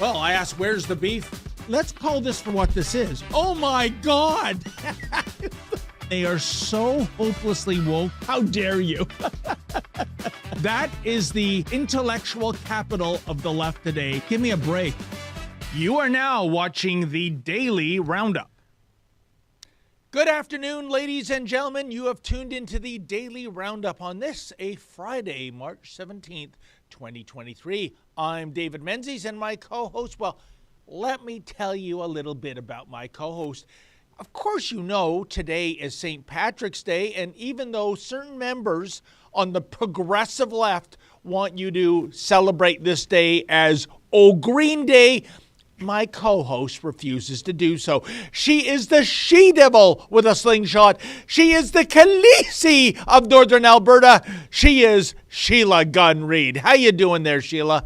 Well, I asked, where's the beef? Let's call this for what this is. Oh my God! They are so hopelessly woke. How dare you? That is the intellectual capital of the left today. Give me a break. You are now watching the Daily Roundup. Good afternoon, ladies and gentlemen. You have tuned into the Daily Roundup on this, a Friday, March 17th, 2023. I'm David Menzies, and my co-host, well, let me tell you a little bit about my co-host. Of course, you know today is St. Patrick's Day, and even though certain members on the progressive left want you to celebrate this day as Green Day, my co-host refuses to do so. She is the she-devil with a slingshot. She is the Khaleesi of Northern Alberta. She is Sheila Gunn Reid. How you doing there, Sheila?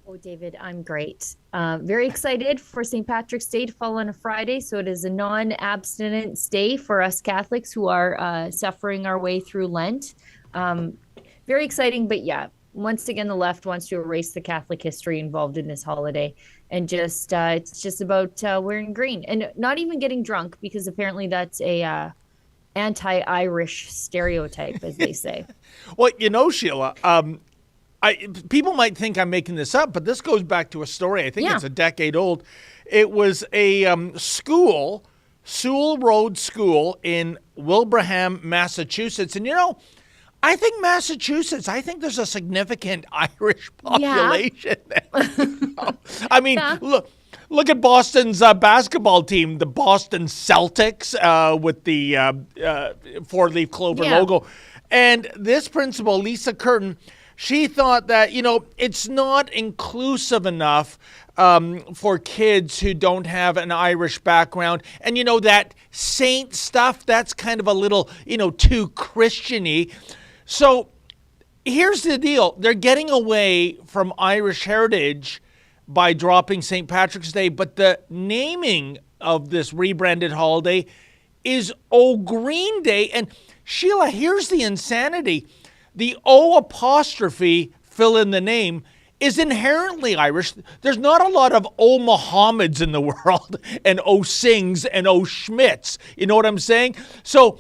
Oh, David, I'm great. Very excited for St. Patrick's Day to fall on a Friday. So it is a non-abstinence day for us Catholics who are suffering our way through Lent. Very exciting, but yeah, once again, the left wants to erase the Catholic history involved in this holiday. And just it's just about wearing green and not even getting drunk, because apparently that's a anti-Irish stereotype, as they say. Well, you know, Sheila, people might think I'm making this up, but this goes back to a story. I think it's a decade old. It was a school, Sewell Road School in Wilbraham, Massachusetts. And, you know, I think there's a significant Irish population there. I mean, look at Boston's basketball team, the Boston Celtics, with the four-leaf clover logo. And this principal, Lisa Curtin, she thought that, you know, it's not inclusive enough for kids who don't have an Irish background. And, you know, that saint stuff, that's kind of a little, you know, too Christian-y. So here's the deal. They're getting away from Irish heritage by dropping St. Patrick's Day, but the naming of this rebranded holiday is Green Day. And Sheila, here's the insanity. The O apostrophe, fill in the name, is inherently Irish. There's not a lot of O Mohammeds in the world and O Sings and O Schmidts. You know what I'm saying? So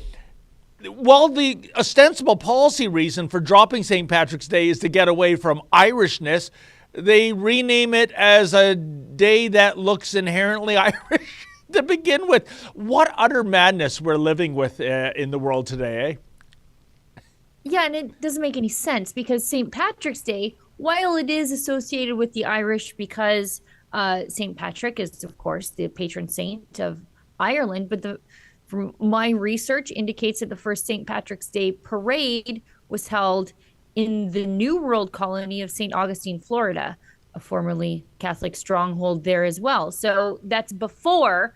while the ostensible policy reason for dropping St. Patrick's Day is to get away from Irishness, they rename it as a day that looks inherently Irish to begin with. What utter madness we're living with in the world today, eh? Yeah, and it doesn't make any sense, because St. Patrick's Day, while it is associated with the Irish because St. Patrick is, of course, the patron saint of Ireland, but from my research indicates that the first St. Patrick's Day parade was held in the New World colony of St. Augustine, Florida, a formerly Catholic stronghold there as well. So that's before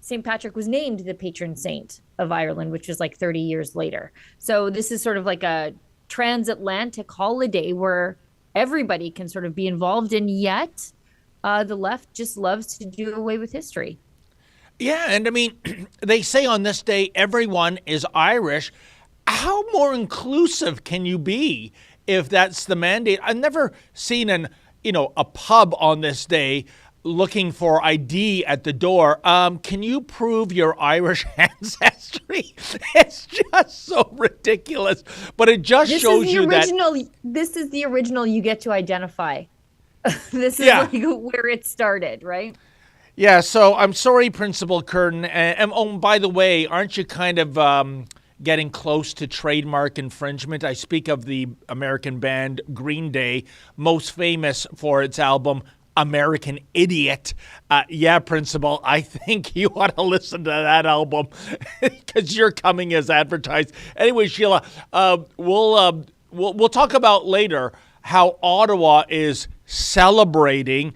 St. Patrick was named the patron saint of Ireland, which was like 30 years later. So this is sort of like a transatlantic holiday where everybody can sort of be involved, and yet the left just loves to do away with history. Yeah, and I mean, they say on this day everyone is Irish. How more inclusive can you be if that's the mandate? I've never seen a pub on this day looking for ID at the door. Can you prove your Irish ancestry? It's just so ridiculous. But it just shows you that this is the original you get to identify. This is like where it started, right? Yeah, so I'm sorry, Principal Curtin. And oh, by the way, aren't you kind of getting close to trademark infringement? I speak of the American band Green Day, most famous for its album American Idiot. Yeah, Principal, I think you ought to listen to that album because you're coming as advertised. Anyway, Sheila, we'll talk about later how Ottawa is celebrating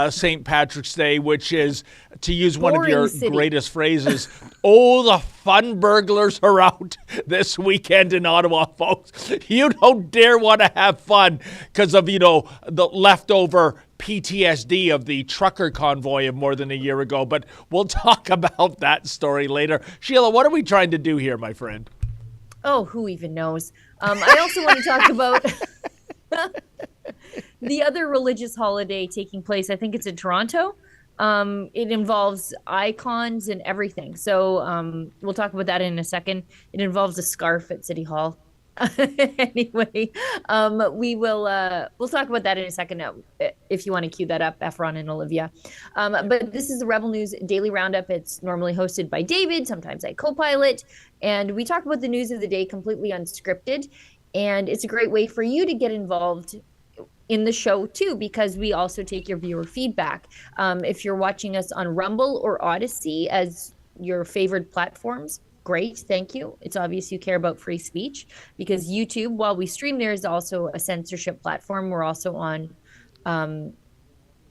St. Patrick's Day, which is, to use one of your greatest phrases, oh, the fun burglars are out this weekend in Ottawa, folks. You don't dare want to have fun because of, the leftover PTSD of the trucker convoy of more than a year ago. But we'll talk about that story later. Sheila, what are we trying to do here, my friend? Oh, who even knows? I also want to talk about The other religious holiday taking place, I think it's in Toronto. It involves icons and everything. So we'll talk about that in a second. It involves a scarf at City Hall. Anyway, we'll talk about that in a second if you want to cue that up, Efron and Olivia. But this is the Rebel News Daily Roundup. It's normally hosted by David. Sometimes I co-pilot, and we talk about the news of the day completely unscripted. And it's a great way for you to get involved in the show too, because we also take your viewer feedback. If you're watching us on Rumble or Odyssey as your favorite platforms, great, thank you. It's obvious you care about free speech, because YouTube, while we stream there, is also a censorship platform. We're also on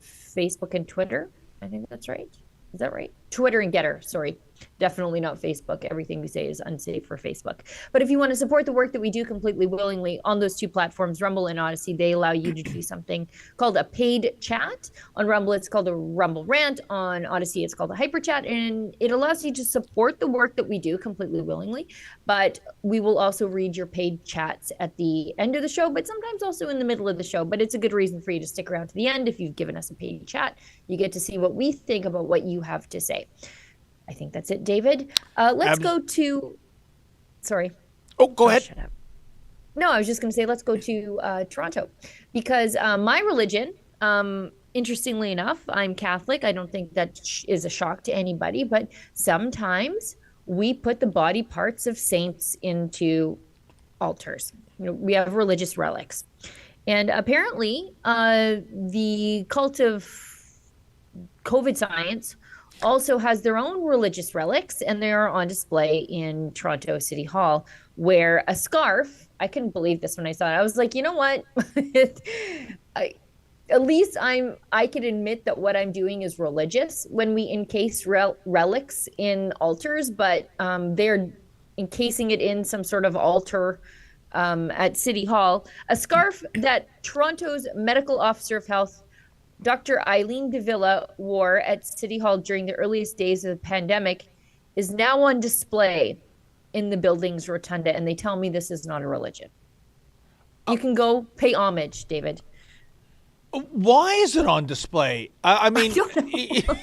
Facebook and Twitter. I think that's right. Is that right? Twitter and Getter, sorry. Definitely not Facebook. Everything we say is unsafe for Facebook. But if you want to support the work that we do completely willingly on those two platforms, Rumble and Odyssey, they allow you to do something called a paid chat. On Rumble, it's called a Rumble Rant. On Odyssey, it's called a Hyper Chat. And it allows you to support the work that we do completely willingly. But we will also read your paid chats at the end of the show, but sometimes also in the middle of the show. But it's a good reason for you to stick around to the end. If you've given us a paid chat, you get to see what we think about what you have to say. I think that's it, David. Let's go to... Sorry. Oh, go ahead. Shut up. No, I was just going to say, let's go to Toronto. Because my religion, interestingly enough, I'm Catholic. I don't think that is a shock to anybody. But sometimes we put the body parts of saints into altars. You know, we have religious relics. And apparently, the cult of COVID science also has their own religious relics, and they are on display in Toronto City Hall, where a scarf, I couldn't believe this when I saw it. I was like, you know what? At least I can admit that what I'm doing is religious when we encase relics in altars, but they're encasing it in some sort of altar at City Hall. A scarf that Toronto's medical officer of health, Dr. Eileen Davila, wore at City Hall during the earliest days of the pandemic, is now on display in the building's rotunda, and they tell me this is not a religion. You can go pay homage, David. Why is it on display? I mean, I don't know.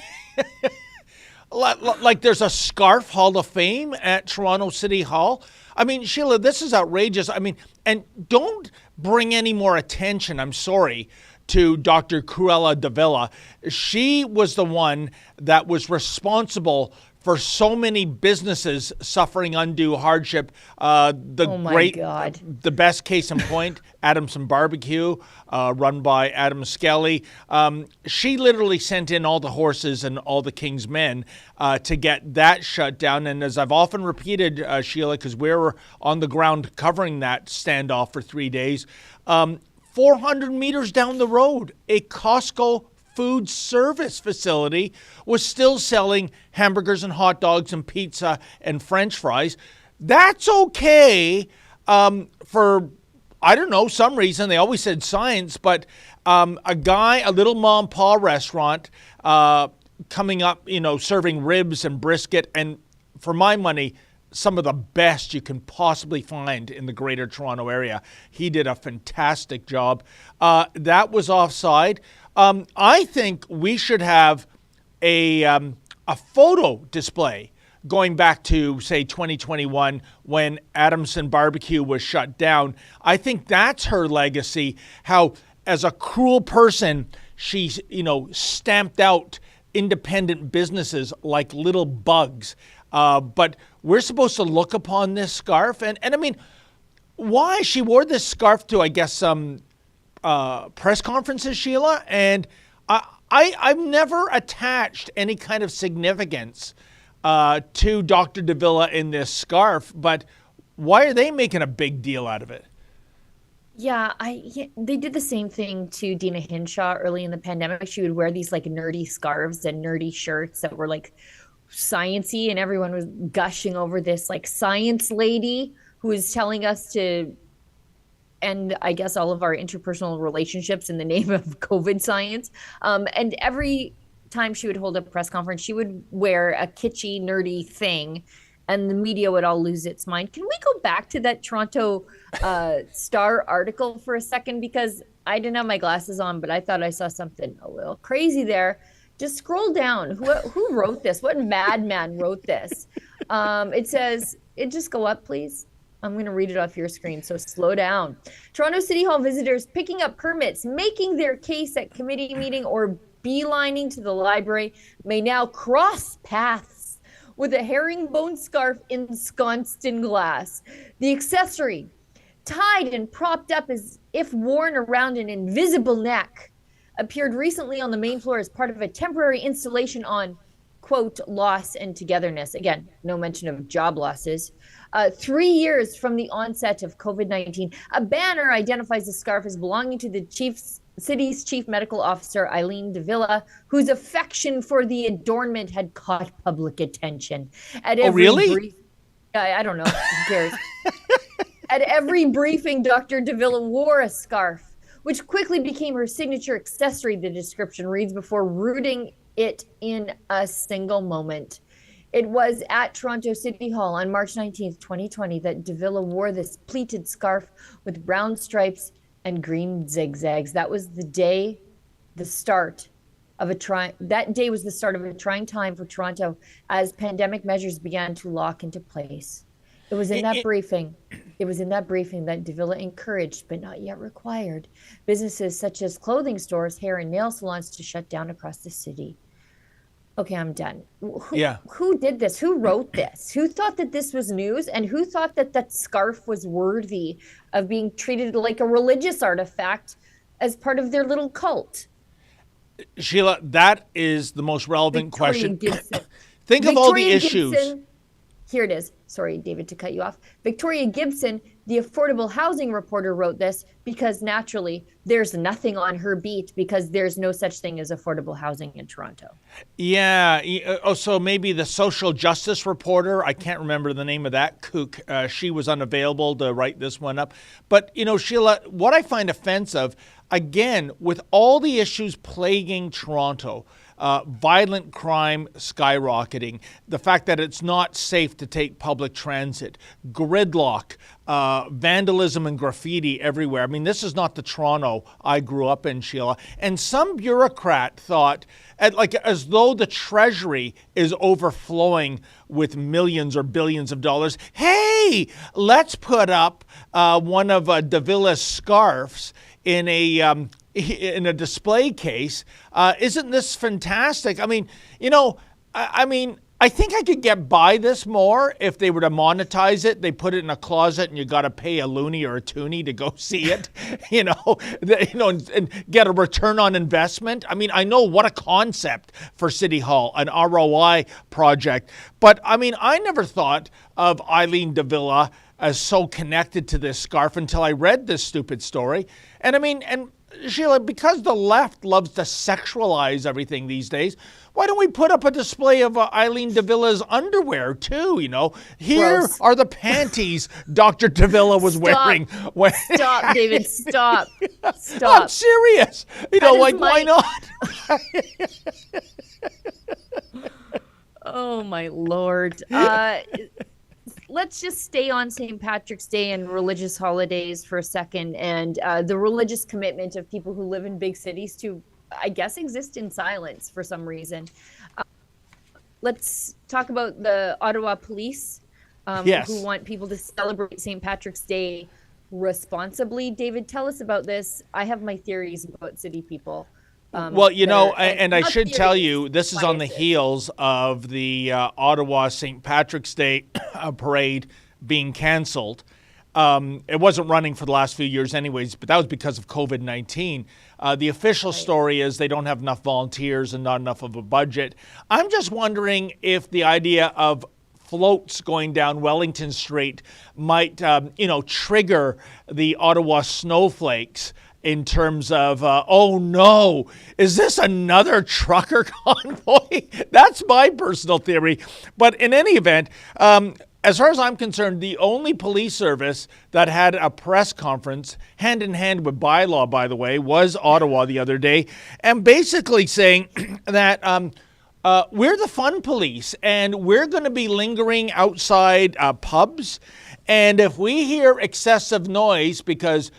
like there's a scarf Hall of Fame at Toronto City Hall. I mean, Sheila, this is outrageous. I mean, and don't bring any more attention, I'm sorry, to Dr. Cruella Davila. She was the one that was responsible for so many businesses suffering undue hardship. The best case in point, Adamson Barbecue, run by Adam Skelly. She literally sent in all the horses and all the king's men to get that shut down. And as I've often repeated, Sheila, because we were on the ground covering that standoff for 3 days, 400 meters down the road, a Costco food service facility was still selling hamburgers and hot dogs and pizza and French fries. That's okay for, I don't know, some reason. They always said science, but a little mom pa restaurant coming up, serving ribs and brisket, and for my money, some of the best you can possibly find in the Greater Toronto area. He did a fantastic job. That was offside. I think we should have a photo display going back to, say, 2021 when Adamson Barbecue was shut down. I think that's her legacy, how as a cruel person, she, stamped out independent businesses like little bugs. But we're supposed to look upon this scarf. And I mean, why? She wore this scarf to, I guess, some press conferences, Sheila. And I've never attached any kind of significance to Dr. Davila in this scarf. But why are they making a big deal out of it? Yeah, they did the same thing to Dina Hinshaw early in the pandemic. She would wear these like nerdy scarves and nerdy shirts that were like sciencey, and everyone was gushing over this like science lady who was telling us to end, I guess, all of our interpersonal relationships in the name of COVID science. And every time she would hold a press conference, she would wear a kitschy, nerdy thing and the media would all lose its mind. Can we go back to that Toronto Star article for a second? Because I didn't have my glasses on, but I thought I saw something a little crazy there. Just scroll down. Who wrote this? What madman wrote this? It says, just go up, please. I'm going to read it off your screen, so slow down. Toronto City Hall visitors picking up permits, making their case at committee meeting, or beelining to the library may now cross paths with a herringbone scarf ensconced in glass. The accessory, tied and propped up as if worn around an invisible neck, appeared recently on the main floor as part of a temporary installation on, quote, loss and togetherness. Again, no mention of job losses. 3 years from the onset of COVID-19, a banner identifies the scarf as belonging to the city's chief medical officer, Eileen Davila, whose affection for the adornment had caught public attention. Really? I don't know. Who cares? At every briefing, Dr. Davila wore a scarf, which quickly became her signature accessory, the description reads, before rooting it in a single moment. It was at Toronto City Hall on March 19th, 2020, that Davila wore this pleated scarf with brown stripes and green zigzags. That was the day, the start of that day was the start of a trying time for Toronto as pandemic measures began to lock into place. It was in that briefing that Davila encouraged, but not yet required, businesses such as clothing stores, hair and nail salons to shut down across the city. Okay, I'm done. Who did this? Who wrote this? Who thought that this was news? And who thought that that scarf was worthy of being treated like a religious artifact as part of their little cult? Sheila, that is the most relevant question. Think Victoria of all the issues. Gibson, here it is. Sorry, David, to cut you off. Victoria Gibson, the affordable housing reporter, wrote this because naturally there's nothing on her beat because there's no such thing as affordable housing in Toronto. Yeah. Oh, so maybe the social justice reporter, I can't remember the name of that kook. She was unavailable to write this one up. But, Sheila, what I find offensive, again, with all the issues plaguing Toronto, violent crime skyrocketing, the fact that it's not safe to take public transit, gridlock, vandalism and graffiti everywhere. I mean, this is not the Toronto I grew up in, Sheila. And some bureaucrat thought, as though the Treasury is overflowing with millions or billions of dollars. Hey, let's put up one of Davila's scarves in a display case. Isn't this fantastic? I mean, I think I could get by this more if they were to monetize it. They put it in a closet and you got to pay a loony or a toonie to go see it, and get a return on investment. I mean, I know what a concept for City Hall, an ROI project. But I mean, I never thought of Eileen Davila as so connected to this scarf until I read this stupid story. And I mean, Sheila, because the left loves to sexualize everything these days, why don't we put up a display of Eileen Davila's underwear too? Here Gross. Are the panties Dr. Davila was wearing. Stop, David, stop. Stop. I'm serious. Why not? Oh my Lord. Let's just stay on St. Patrick's Day and religious holidays for a second, and the religious commitment of people who live in big cities to, I guess, exist in silence for some reason. Let's talk about the Ottawa police who want people to celebrate St. Patrick's Day responsibly. David, tell us about this. I have my theories about city people. And I should tell you, this is on the heels of the Ottawa St. Patrick's Day parade being canceled. It wasn't running for the last few years anyways, but that was because of COVID-19. The official story is they don't have enough volunteers and not enough of a budget. I'm just wondering if the idea of floats going down Wellington Street might, trigger the Ottawa snowflakes in terms of, oh no, is this another trucker convoy? That's my personal theory. But in any event, as far as I'm concerned, the only police service that had a press conference, hand in hand with bylaw, by the way, was Ottawa the other day, and basically saying that we're the fun police, and we're going to be lingering outside pubs. And if we hear excessive noise, because,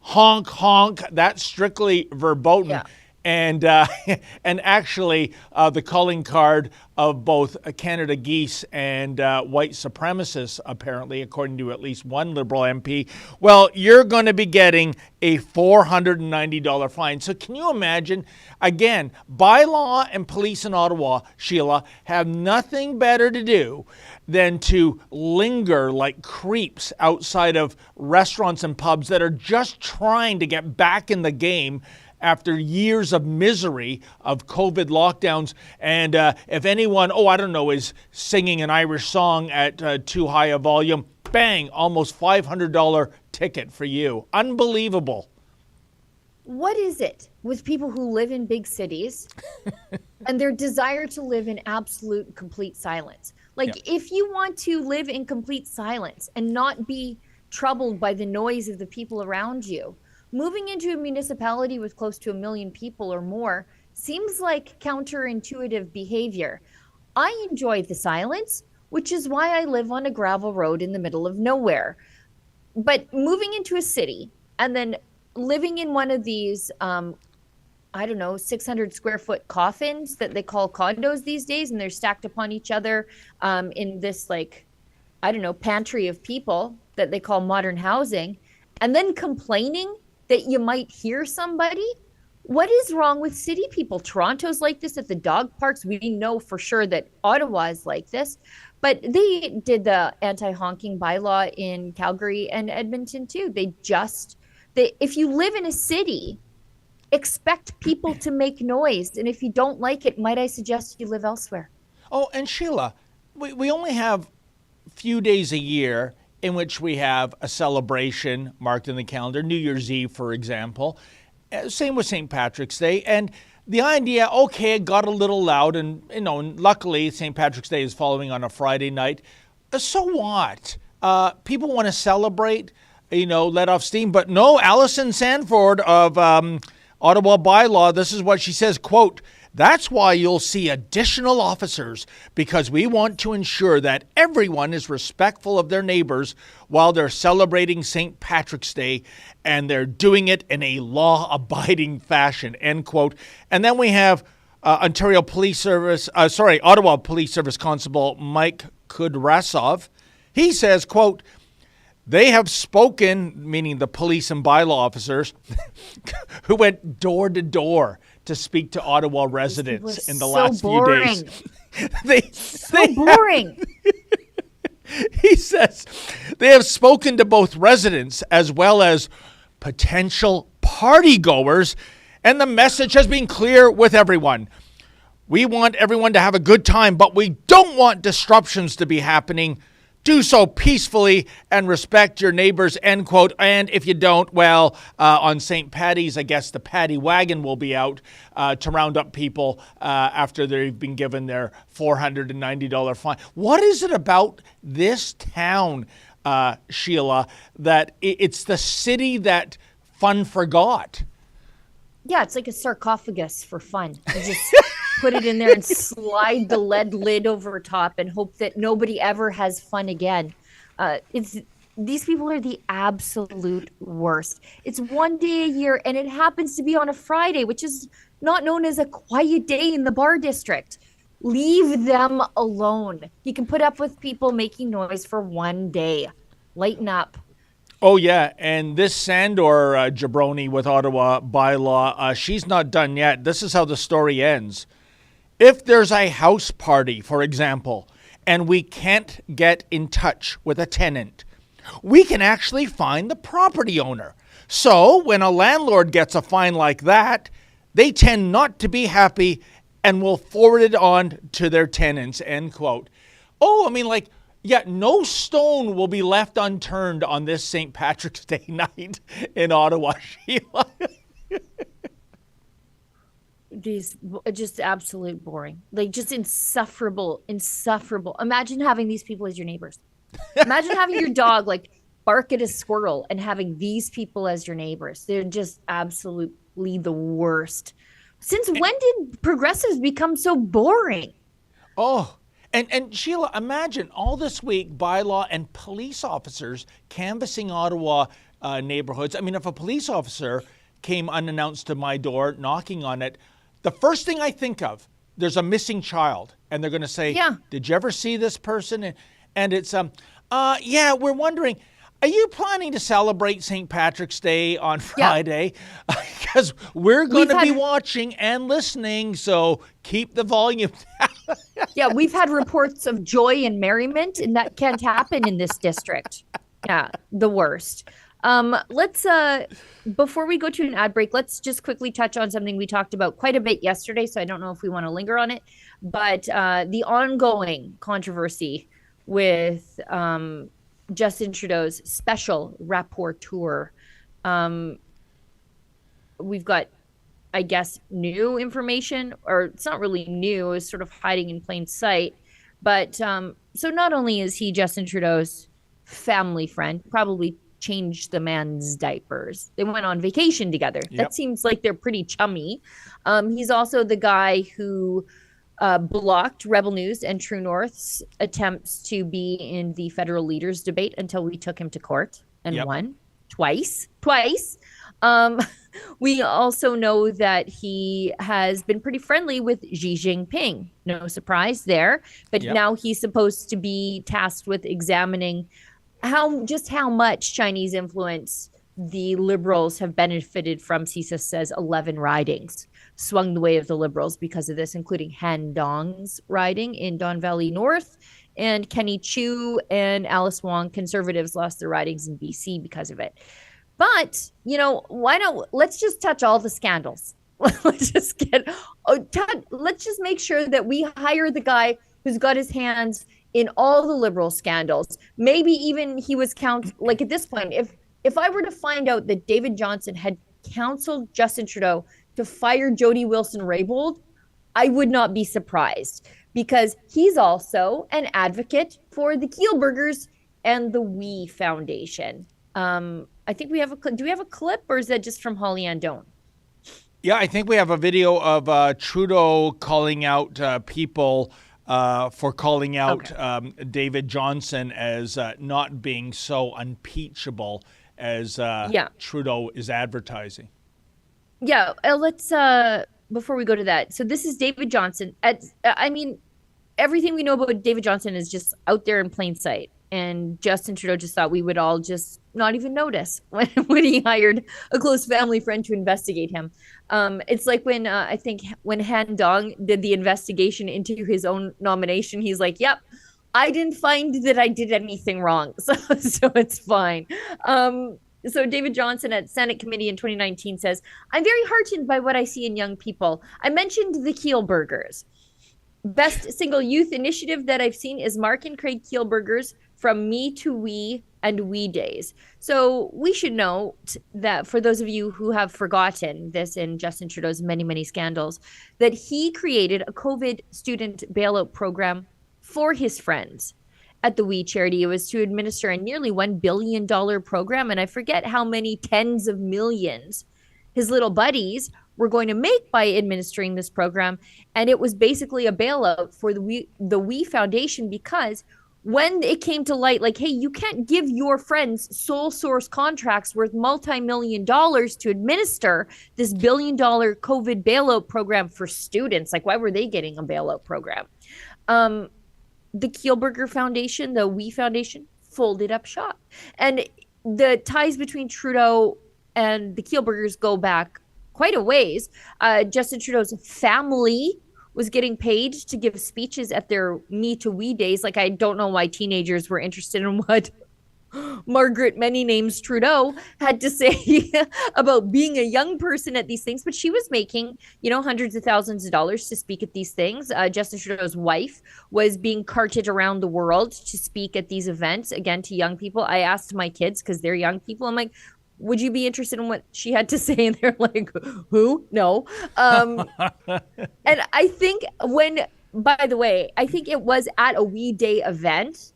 honk, honk, that's strictly verboten. Yeah. And and actually, the calling card of both Canada Geese and white supremacists, apparently, according to at least one Liberal MP, well, you're going to be getting a $490 fine. So can you imagine? Again, bylaw and police in Ottawa, Sheila, have nothing better to do than to linger like creeps outside of restaurants and pubs that are just trying to get back in the game after years of misery of COVID lockdowns. And if anyone, is singing an Irish song at too high a volume, bang, almost $500 ticket for you. Unbelievable. What is it with people who live in big cities and their desire to live in absolute complete silence? If you want to live in complete silence and not be troubled by the noise of the people around you, moving into a municipality with close to 1 million people or more seems like counterintuitive behavior. I enjoy the silence, which is why I live on a gravel road in the middle of nowhere. But moving into a city and then living in one of these, 600 square foot coffins that they call condos these days, and they're stacked upon each other in this pantry of people that they call modern housing, and then complaining that you might hear somebody. What is wrong with city people? Toronto's like this at the dog parks. We know for sure that Ottawa is like this, but they did the anti-honking bylaw in Calgary and Edmonton too. If you live in a city, expect people to make noise. And if you don't like it, might I suggest you live elsewhere? Oh, and Sheila, we only have a few days a year in which we have a celebration marked in the calendar, New Year's Eve, for example. Same with St. Patrick's Day. And the idea, it got a little loud, and luckily St. Patrick's Day is following on a Friday night. So what? People want to celebrate, let off steam. But no, Alison Sanford of Ottawa Bylaw, this is what she says, quote, "That's why you'll see additional officers, because we want to ensure that everyone is respectful of their neighbors while they're celebrating St. Patrick's Day, and they're doing it in a law-abiding fashion," end quote. And then we have Ottawa Police Service Constable Mike Kudrasov. He says, quote, "They have spoken," meaning the police and bylaw officers, who went door to door to speak to Ottawa residents in the last few days. Boring. He says they have spoken to both residents as well as potential party goers, and the message has been clear with everyone. We want everyone to have a good time, but we don't want disruptions to be happening. Do so peacefully and respect your neighbors, end quote. And if you don't, on St. Paddy's, I guess the paddy wagon will be out to round up people after they've been given their $490 fine. What is it about this town, Sheila, that it's the city that fun forgot? Yeah, it's like a sarcophagus for fun. You just put it in there and slide the lead lid over top and hope that nobody ever has fun again. These people are the absolute worst. It's one day a year, and it happens to be on a Friday, which is not known as a quiet day in the bar district. Leave them alone. You can put up with people making noise for one day. Lighten up. Oh, yeah. And this Sandor jabroni with Ottawa Bylaw, she's not done yet. This is how the story ends. If there's a house party, for example, and we can't get in touch with a tenant, we can actually find the property owner. So when a landlord gets a fine like that, they tend not to be happy and will forward it on to their tenants, end quote. No stone will be left unturned on this St. Patrick's Day night in Ottawa, Sheila. These just absolute boring, just insufferable. Imagine having these people as your neighbors. Imagine having your dog bark at a squirrel and having these people as your neighbors. They're just absolutely the worst. Since when did progressives become so boring? Oh, and Sheila, imagine all this week bylaw and police officers canvassing Ottawa neighborhoods. I mean, if a police officer came unannounced to my door, knocking on it, the first thing I think of, there's a missing child, and they're going to say, "Did you ever see this person?" And it's yeah, we're wondering, are you planning to celebrate St. Patrick's Day on Friday? Because we're going to be watching and listening, so keep the volume down. Yeah, we've had reports of joy and merriment, and that can't happen in this district. Yeah, the worst. Let's before we go to an ad break, let's just quickly touch on something we talked about quite a bit yesterday, so I don't know if we want to linger on it, but the ongoing controversy with Justin Trudeau's special rapporteur. We've got, I guess, new information, or it's not really new, it's sort of hiding in plain sight. But so not only is he Justin Trudeau's family friend, probably changed the man's diapers. They went on vacation together. Yep. That seems like they're pretty chummy. He's also the guy who blocked Rebel News and True North's attempts to be in the federal leaders debate until we took him to court and won twice. We also know that he has been pretty friendly with Xi Jinping. No surprise there. But now he's supposed to be tasked with examining how much Chinese influence the Liberals have benefited from. CISA says 11 ridings swung the way of the Liberals because of this, including Han Dong's riding in Don Valley North, and Kenny Chiu and Alice Wong, Conservatives, lost their ridings in BC because of it. But, let's just touch all the scandals. let's just make sure that we hire the guy who's got his hands in all the Liberal scandals. Maybe even he was at this point, if I were to find out that David Johnston had counseled Justin Trudeau to fire Jody Wilson-Raybould, I would not be surprised, because he's also an advocate for the Kielburgers and the We Foundation. I think we have do we have a clip, or is that just from Holly Ann Doan? Yeah, I think we have a video of Trudeau calling out people for calling out David Johnston as not being so unimpeachable as Trudeau is advertising. Yeah, let's, before we go to that. So this is David Johnston. Everything we know about David Johnston is just out there in plain sight. And Justin Trudeau just thought we would all just not even notice when he hired a close family friend to investigate him. It's like when I think when Han Dong did the investigation into his own nomination, he's like, "Yep, I didn't find that I did anything wrong, so it's fine." So David Johnston at Senate Committee in 2019 says, "I'm very heartened by what I see in young people. I mentioned the Kielburgers. Best single youth initiative that I've seen is Mark and Craig Kielburgers from Me to We and We Days." So we should note that for those of you who have forgotten this in Justin Trudeau's many, many scandals, that he created a COVID student bailout program for his friends at the We charity. It was to administer a nearly $1 billion program. And I forget how many tens of millions his little buddies were going to make by administering this program. And it was basically a bailout for the We Foundation, because when it came to light, like, hey, you can't give your friends sole source contracts worth multi-million dollars to administer this $1 billion COVID bailout program for students. Like, why were they getting a bailout program? The Kielburger Foundation, the We Foundation, folded up shop. And the ties between Trudeau and the Kielburgers go back quite a ways. Justin Trudeau's family was getting paid to give speeches at their Me to We days. Like, I don't know why teenagers were interested in what Margaret Many Names Trudeau had to say about being a young person at these things, but she was making, hundreds of thousands of dollars to speak at these things. Justin Trudeau's wife was being carted around the world to speak at these events, again, to young people. I asked my kids, because they're young people, I'm like, would you be interested in what she had to say? And they're like, who? No. And I think by the way, I think it was at a We Day event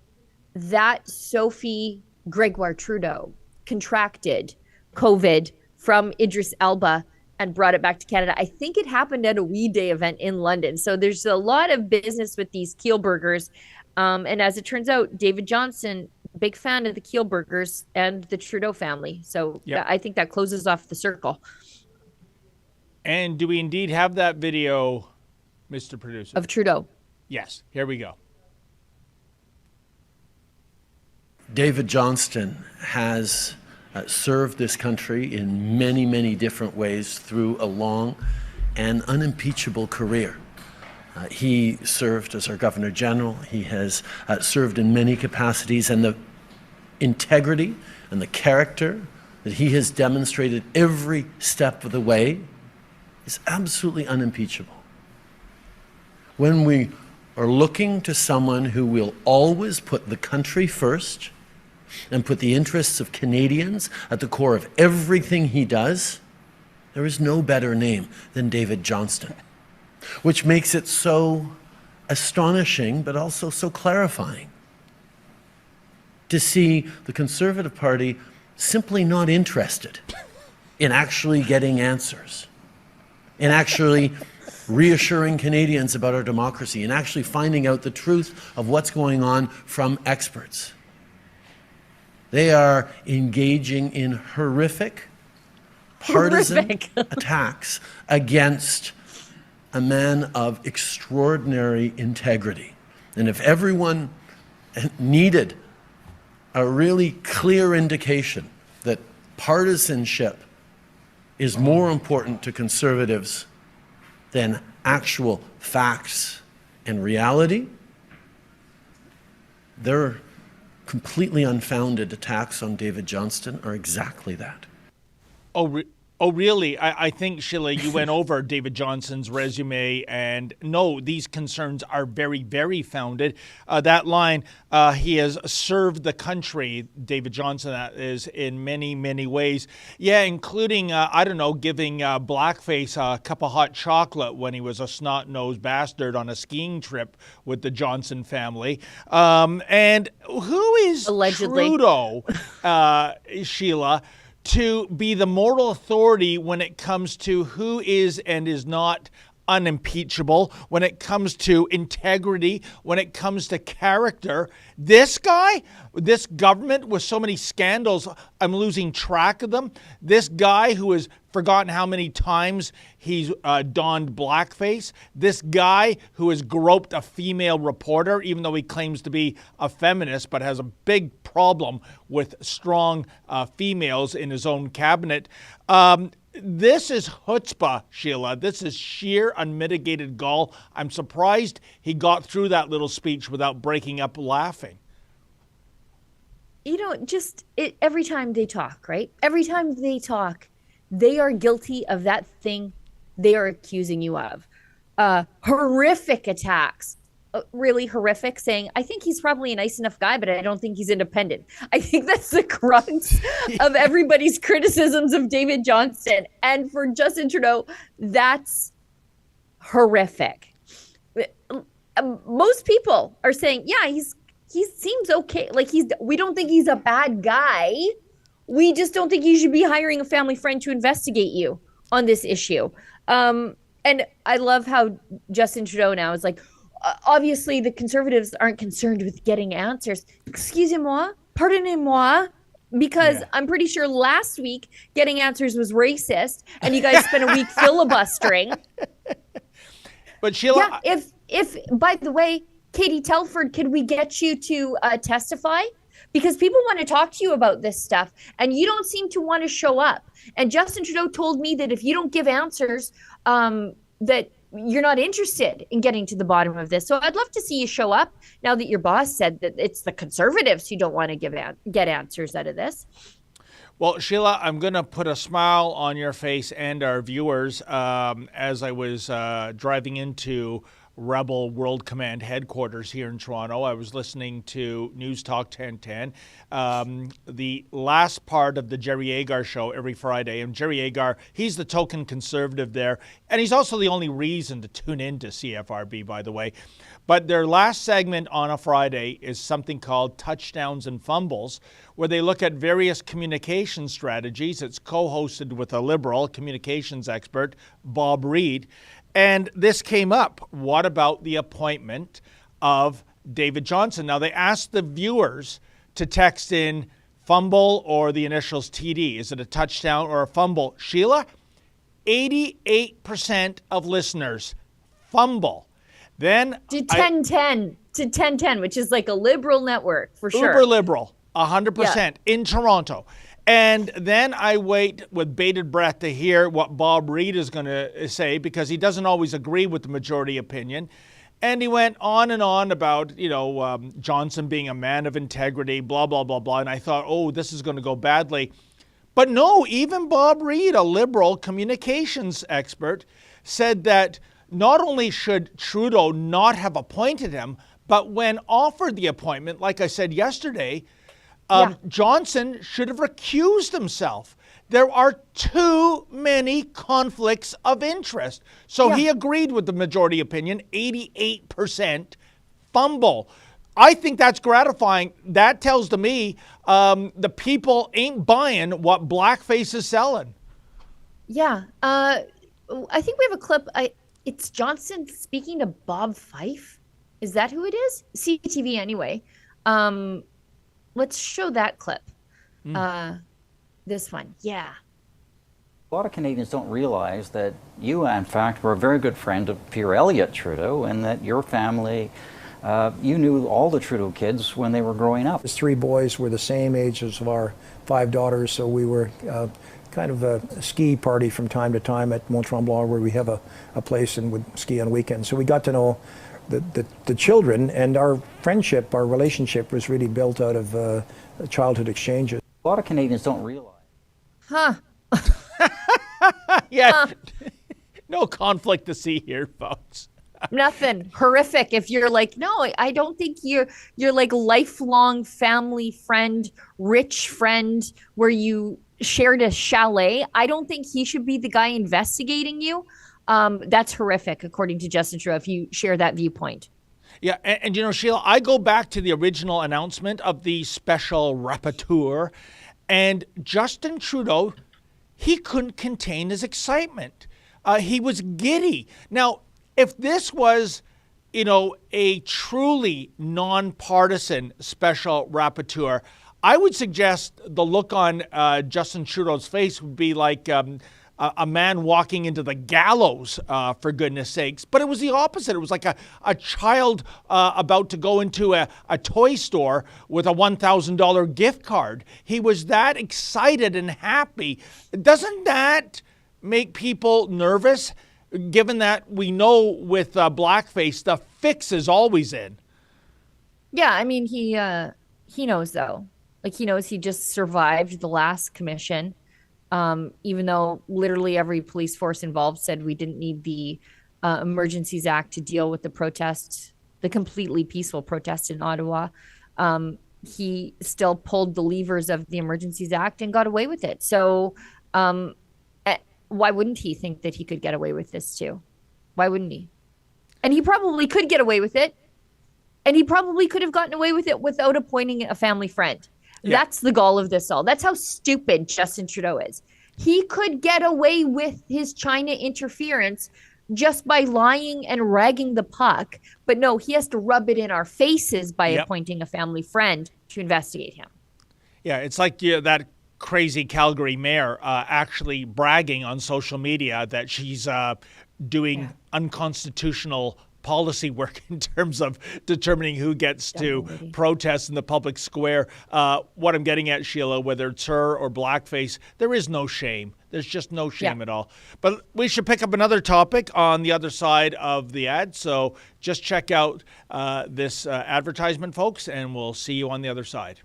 that Sophie Gregoire Trudeau contracted COVID from Idris Elba and brought it back to Canada. I think it happened at a We Day event in London. So there's a lot of business with these Kielburgers. And as it turns out, David Johnston, big fan of the Kielburgers and the Trudeau family. So I think that closes off the circle. And do we indeed have that video, Mr. Producer? Of Trudeau. Yes. Here we go. David Johnston has served this country in many, many different ways through a long and unimpeachable career. He served as our Governor General. He has served in many capacities, and the integrity and the character that he has demonstrated every step of the way is absolutely unimpeachable. When we are looking to someone who will always put the country first and put the interests of Canadians at the core of everything he does, there is no better name than David Johnston, which makes it so astonishing but also so clarifying to see the Conservative Party simply not interested in actually getting answers, in actually reassuring Canadians about our democracy, and actually finding out the truth of what's going on from experts. They are engaging in horrific partisan attacks against a man of extraordinary integrity. And if everyone needed a really clear indication that partisanship is more important to Conservatives than actual facts and reality, their completely unfounded attacks on David Johnston are exactly that. Oh, really? I think, Sheila, you went over David Johnston's resume, and no, these concerns are very, very founded. That line, he has served the country, David Johnston, that is, in many, many ways. Yeah, including, giving blackface a cup of hot chocolate when he was a snot-nosed bastard on a skiing trip with the Johnston family. And who is allegedly Trudeau, Sheila, to be the moral authority when it comes to who is and is not unimpeachable, when it comes to integrity, when it comes to character? This guy, this government with so many scandals, I'm losing track of them. This guy who has forgotten how many times he's donned blackface. This guy who has groped a female reporter, even though he claims to be a feminist, but has a big problem with strong females in his own cabinet. This is chutzpah, Sheila. This is sheer unmitigated gall. I'm surprised he got through that little speech without breaking up laughing. You know, every time they talk, right? Every time they talk, they are guilty of that thing they are accusing you of. Horrific attacks. Really horrific, saying, I think he's probably a nice enough guy, but I don't think he's independent. I think that's the crux of everybody's criticisms of David Johnston. And for Justin Trudeau, that's horrific. Most people are saying, yeah, he seems okay. Like we don't think he's a bad guy. We just don't think you should be hiring a family friend to investigate you on this issue. And I love how Justin Trudeau now is like, obviously the Conservatives aren't concerned with getting answers. Excusez-moi, pardonnez-moi, because I'm pretty sure last week getting answers was racist, and you guys spent a week filibustering. But Sheila, if by the way, Katie Telford, could we get you to testify? Because people want to talk to you about this stuff, and you don't seem to want to show up. And Justin Trudeau told me that if you don't give answers, that you're not interested in getting to the bottom of this. So I'd love to see you show up now that your boss said that it's the Conservatives who don't want to get answers out of this. Well, Sheila, I'm going to put a smile on your face and our viewers as I was driving into Rebel World Command headquarters here in Toronto. I was listening to News Talk 1010, the last part of the Jerry Agar show every Friday. And Jerry Agar, he's the token conservative there. And he's also the only reason to tune into CFRB, by the way. But their last segment on a Friday is something called Touchdowns and Fumbles, where they look at various communication strategies. It's co-hosted with a Liberal communications expert, Bob Reid. And this came up. What about the appointment of David Johnston? Now, they asked the viewers to text in fumble or the initials TD. Is it a touchdown or a fumble? Sheila, 88% of listeners fumble. Then to 1010, which is like a liberal network for sure. Uber liberal, 100% in Toronto. And then I wait with bated breath to hear what Bob Reid is going to say, because he doesn't always agree with the majority opinion. And he went on and on about, Johnson being a man of integrity, blah, blah, blah, blah. And I thought, oh, this is going to go badly. But no, even Bob Reid, a Liberal communications expert, said that not only should Trudeau not have appointed him, but when offered the appointment, like I said yesterday, Johnson should have recused himself. There are too many conflicts of interest. So he agreed with the majority opinion, 88% fumble. I think that's gratifying. That tells to me the people ain't buying what blackface is selling. Yeah. I think we have a clip. It's Johnston speaking to Bob Fife. Is that who it is? CTV anyway. Let's show that clip. This one. Yeah. A lot of Canadians don't realize that you, in fact, were a very good friend of Pierre Elliott Trudeau, and that your family, you knew all the Trudeau kids when they were growing up. His 3 boys were the same age as our 5 daughters, so we were kind of a ski party from time to time at Mont Tremblant, where we have a place and would ski on weekends. So we got to know the children, and our friendship, our relationship was really built out of childhood exchanges. A lot of Canadians don't realize. No conflict to see here, folks. Nothing. Horrific. If you're like, no, I don't think you're like lifelong family friend, rich friend, where you shared a chalet. I don't think he should be the guy investigating you. That's horrific, according to Justin Trudeau, if you share that viewpoint. Yeah, and Sheila, I go back to the original announcement of the special rapporteur, and Justin Trudeau, he couldn't contain his excitement. He was giddy. Now, if this was, a truly nonpartisan special rapporteur, I would suggest the look on Justin Trudeau's face would be like a man walking into the gallows, for goodness sakes. But it was the opposite. It was like a child about to go into a toy store with a $1,000 gift card. He was that excited and happy. Doesn't that make people nervous, given that we know with blackface, the fix is always in? Yeah, I mean, he knows, though. Like, he knows he just survived the last commission. Even though literally every police force involved said we didn't need the Emergencies Act to deal with the protests, the completely peaceful protest in Ottawa, he still pulled the levers of the Emergencies Act and got away with it. So why wouldn't he think that he could get away with this too? Why wouldn't he? And he probably could get away with it. And he probably could have gotten away with it without appointing a family friend. Yeah. That's the gall of this all. That's how stupid Justin Trudeau is. He could get away with his China interference just by lying and ragging the puck. But no, he has to rub it in our faces by appointing a family friend to investigate him. Yeah, it's like that crazy Calgary mayor actually bragging on social media that she's doing unconstitutional policy work in terms of determining who gets to protest in the public square. What I'm getting at, Sheila, whether it's her or blackface, there is no shame. There's just no shame at all. But we should pick up another topic on the other side of the ad. So just check out this advertisement, folks, and we'll see you on the other side.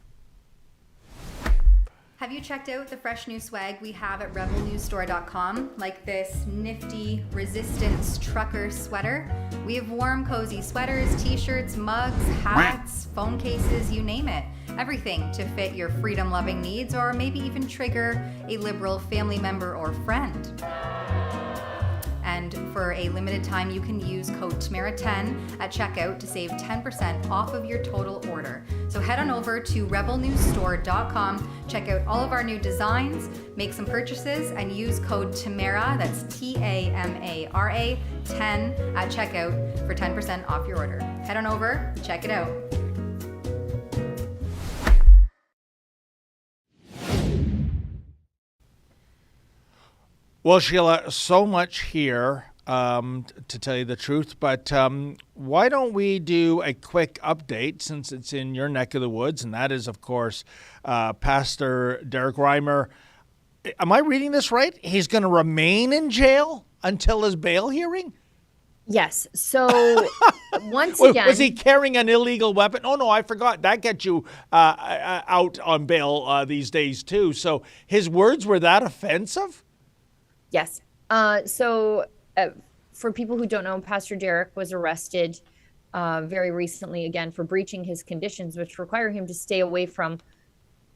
Have you checked out the fresh new swag we have at rebelnewsstore.com? Like this nifty resistance trucker sweater? We have warm, cozy sweaters, t-shirts, mugs, hats, phone cases, you name it. Everything to fit your freedom-loving needs or maybe even trigger a liberal family member or friend. And for a limited time, you can use code TAMARA10 at checkout to save 10% off of your total order. So head on over to rebelnewsstore.com, check out all of our new designs, make some purchases, and use code TAMARA, that's TAMARA 10 at checkout for 10% off your order. Head on over, check it out. Well, Sheila, so much here to tell you the truth, but why don't we do a quick update since it's in your neck of the woods, and that is, of course, Pastor Derek Reimer. Am I reading this right? He's going to remain in jail until his bail hearing? Yes. So once again, was he carrying an illegal weapon? Oh, no, I forgot. That gets you out on bail these days, too. So his words were that offensive? Yes. For people who don't know, Pastor Derek was arrested very recently, again, for breaching his conditions, which require him to stay away from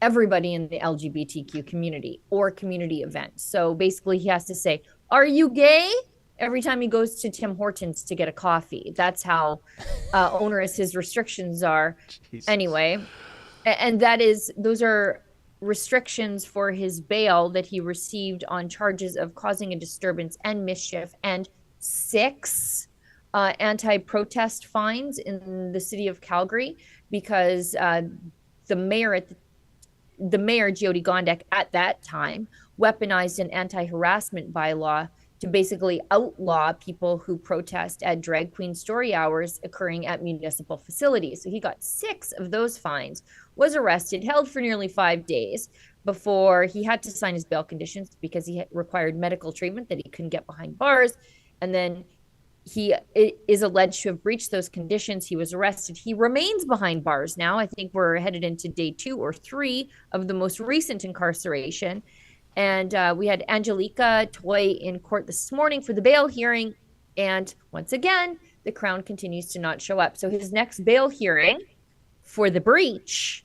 everybody in the LGBTQ community or community events. So basically, he has to say, "Are you gay?" every time he goes to Tim Hortons to get a coffee. That's how onerous his restrictions are. Jesus. Anyway, and those are restrictions for his bail that he received on charges of causing a disturbance and mischief, and 6 anti-protest fines in the city of Calgary because the mayor Jyoti Gondek at that time weaponized an anti-harassment bylaw to basically outlaw people who protest at drag queen story hours occurring at municipal facilities. So he got 6 of those fines, was arrested, held for nearly 5 days before he had to sign his bail conditions because he required medical treatment that he couldn't get behind bars. And then he is alleged to have breached those conditions. He was arrested. He remains behind bars now. I think we're headed into day 2 or 3 of the most recent incarceration. And we had Angelica Toy in court this morning for the bail hearing. And once again, the Crown continues to not show up. So his next bail hearing for the breach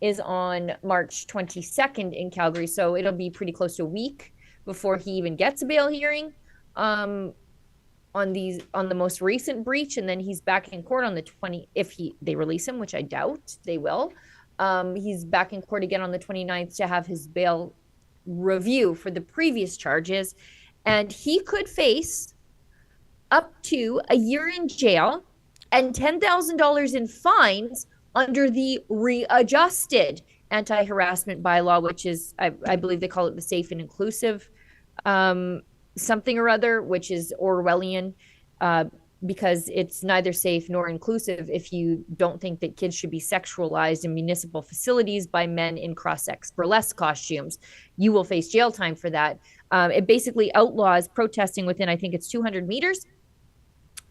is on March 22nd in Calgary. So it'll be pretty close to a week before he even gets a bail hearing on the most recent breach. And then he's back in court on the 20th, if they release him, which I doubt they will. He's back in court again on the 29th to have his bail review for the previous charges, and he could face up to a year in jail and $10,000 in fines under the readjusted anti-harassment bylaw, which is I believe they call it the safe and inclusive something or other, which is Orwellian because it's neither safe nor inclusive if you don't think that kids should be sexualized in municipal facilities by men in cross-sex burlesque costumes. You will face jail time for that. It basically outlaws protesting within, I think it's 200 meters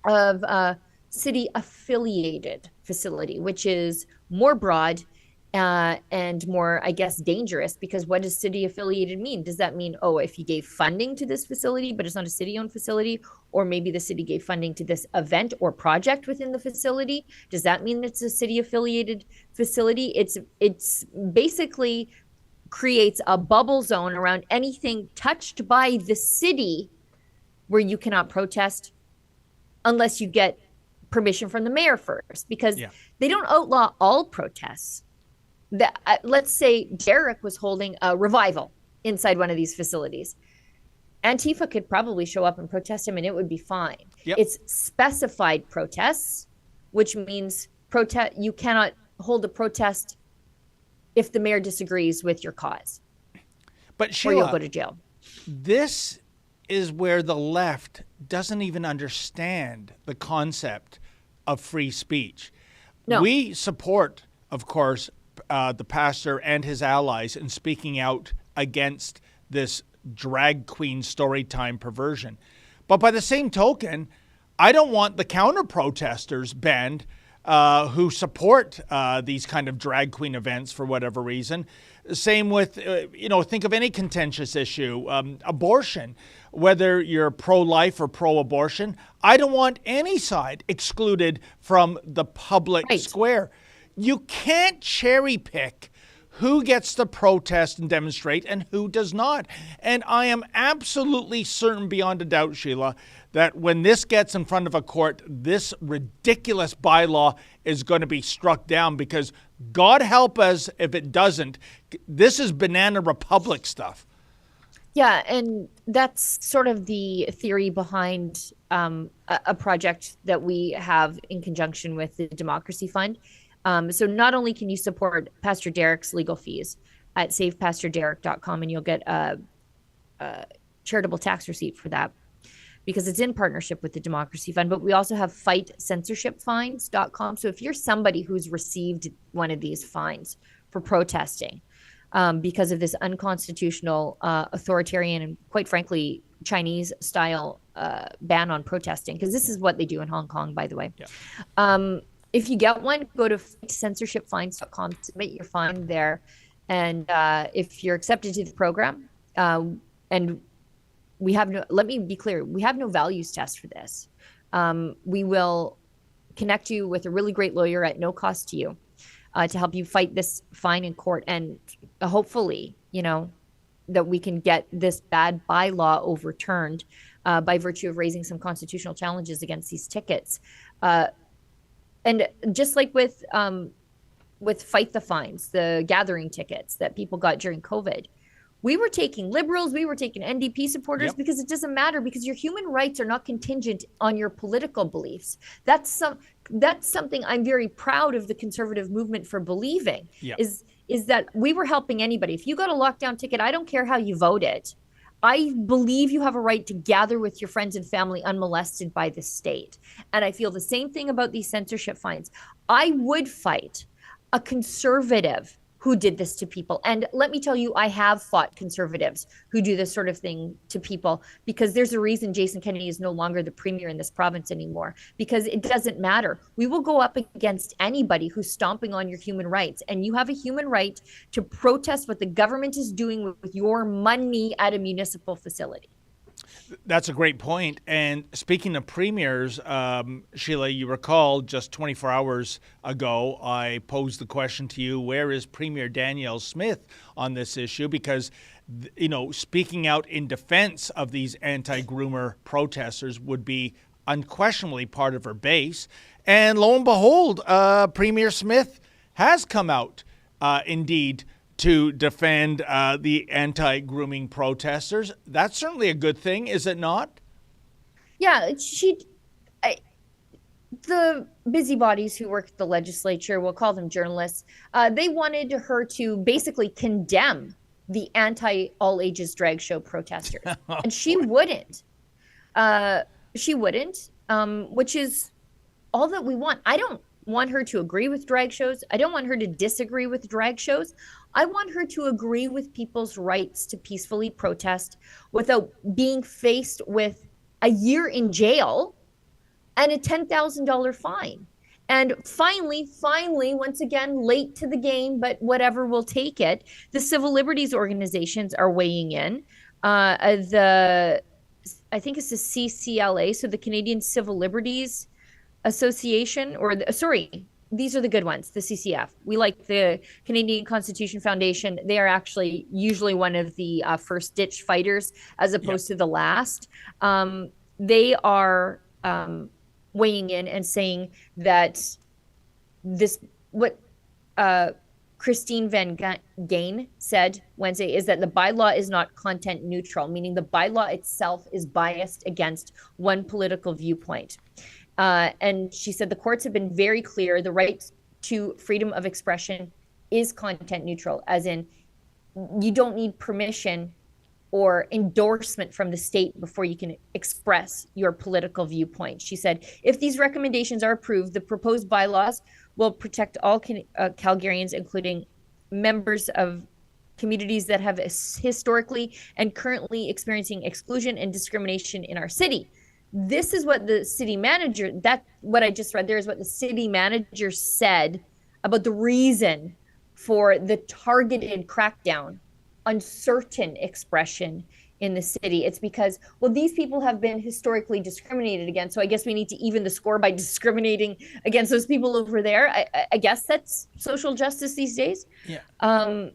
of a city-affiliated facility, which is more broad and more, I guess, dangerous, because what does city affiliated mean? Does that mean, if you gave funding to this facility, but it's not a city-owned facility, or maybe the city gave funding to this event or project within the facility? Does that mean it's a city affiliated facility? It's basically creates a bubble zone around anything touched by the city where you cannot protest unless you get permission from the mayor first, because they don't outlaw all protests. Let's say Derek was holding a revival inside one of these facilities. Antifa could probably show up and protest him and it would be fine. Yep. It's specified protests, which means you cannot hold a protest if the mayor disagrees with your cause. But Sheila, or you'll go to jail. This is where the left doesn't even understand the concept of free speech. No. We support, of course, the pastor and his allies in speaking out against this drag queen story time perversion. But by the same token, I don't want the counter protesters banned who support these kind of drag queen events for whatever reason. Same with, think of any contentious issue, abortion, whether you're pro-life or pro-abortion. I don't want any side excluded from the public square. You can't cherry pick who gets to protest and demonstrate and who does not. And I am absolutely certain beyond a doubt, Sheila, that when this gets in front of a court, this ridiculous bylaw is going to be struck down, because God help us if it doesn't. This is Banana Republic stuff. Yeah, and that's sort of the theory behind a project that we have in conjunction with the Democracy Fund. So not only can you support Pastor Derek's legal fees at savepastorderek.com, and you'll get a charitable tax receipt for that because it's in partnership with the Democracy Fund, but we also have fightcensorshipfines.com. So if you're somebody who's received one of these fines for protesting because of this unconstitutional, authoritarian, and quite frankly, Chinese style ban on protesting, because this is what they do in Hong Kong, by the way. Yeah. If you get one, go to censorshipfines.com, submit your fine there. And if you're accepted to the program, and let me be clear, we have no values test for this. We will connect you with a really great lawyer at no cost to you to help you fight this fine in court. And hopefully, that we can get this bad bylaw overturned by virtue of raising some constitutional challenges against these tickets. And just like with Fight the Fines, the gathering tickets that people got during COVID, we were taking liberals, we were taking NDP supporters, because it doesn't matter, because your human rights are not contingent on your political beliefs. That's something I'm very proud of the conservative movement for believing, is that we were helping anybody. If you got a lockdown ticket, I don't care how you voted. I believe you have a right to gather with your friends and family unmolested by the state. And I feel the same thing about these censorship fines. I would fight a conservative who did this to people. And let me tell you, I have fought conservatives who do this sort of thing to people, because there's a reason Jason Kennedy is no longer the premier in this province anymore, because it doesn't matter. We will go up against anybody who's stomping on your human rights. And you have a human right to protest what the government is doing with your money at a municipal facility. That's a great point. And speaking of premiers, Sheila, you recall just 24 hours ago, I posed the question to you, where is Premier Danielle Smith on this issue? Because, speaking out in defense of these anti-groomer protesters would be unquestionably part of her base. And lo and behold, Premier Smith has come out, indeed, to defend the anti-grooming protesters. That's certainly a good thing, is it not? Yeah, the busybodies who work at the legislature, we'll call them journalists, they wanted her to basically condemn the anti-all ages drag show protesters. And she wouldn't. Which is all that we want. I don't want her to agree with drag shows. I don't want her to disagree with drag shows. I want her to agree with people's rights to peacefully protest without being faced with a year in jail and a $10,000 fine. And finally, once again, late to the game, but whatever, we'll take it. The civil liberties organizations are weighing in. I think it's the CCLA, so the Canadian Civil Liberties Association, these are the good ones, the CCF. We like the Canadian Constitution Foundation. They are actually usually one of the first ditch fighters as opposed to the last. They are weighing in and saying that what Christine Van Gain said Wednesday is that the bylaw is not content neutral, meaning the bylaw itself is biased against one political viewpoint. And she said the courts have been very clear. The right to freedom of expression is content neutral, as in you don't need permission or endorsement from the state before you can express your political viewpoint. She said, if these recommendations are approved, the proposed bylaws will protect all Calgarians, including members of communities that have historically and currently experiencing exclusion and discrimination in our city. this is what the city manager, what I just read there is what the city manager said about the reason for the targeted crackdown on certain expression in the city. It's because, well, these people have been historically discriminated against. So I guess we need to even the score by discriminating against those people over there. I guess that's social justice these days. Yeah.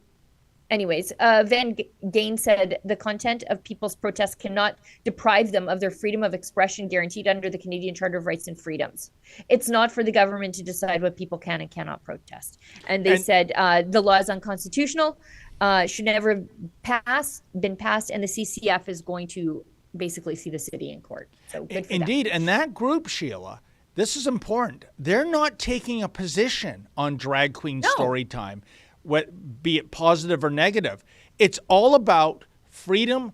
Anyways, Van Gain said the content of people's protests cannot deprive them of their freedom of expression guaranteed under the Canadian Charter of Rights and Freedoms. It's not for the government to decide what people can and cannot protest. And they said the law is unconstitutional, should never have been passed, and the CCF is going to basically see the city in court. So good for Indeed, them. and that group, Sheila, this is important. They're not taking a position on drag queen story time, be it positive or negative. It's all about freedom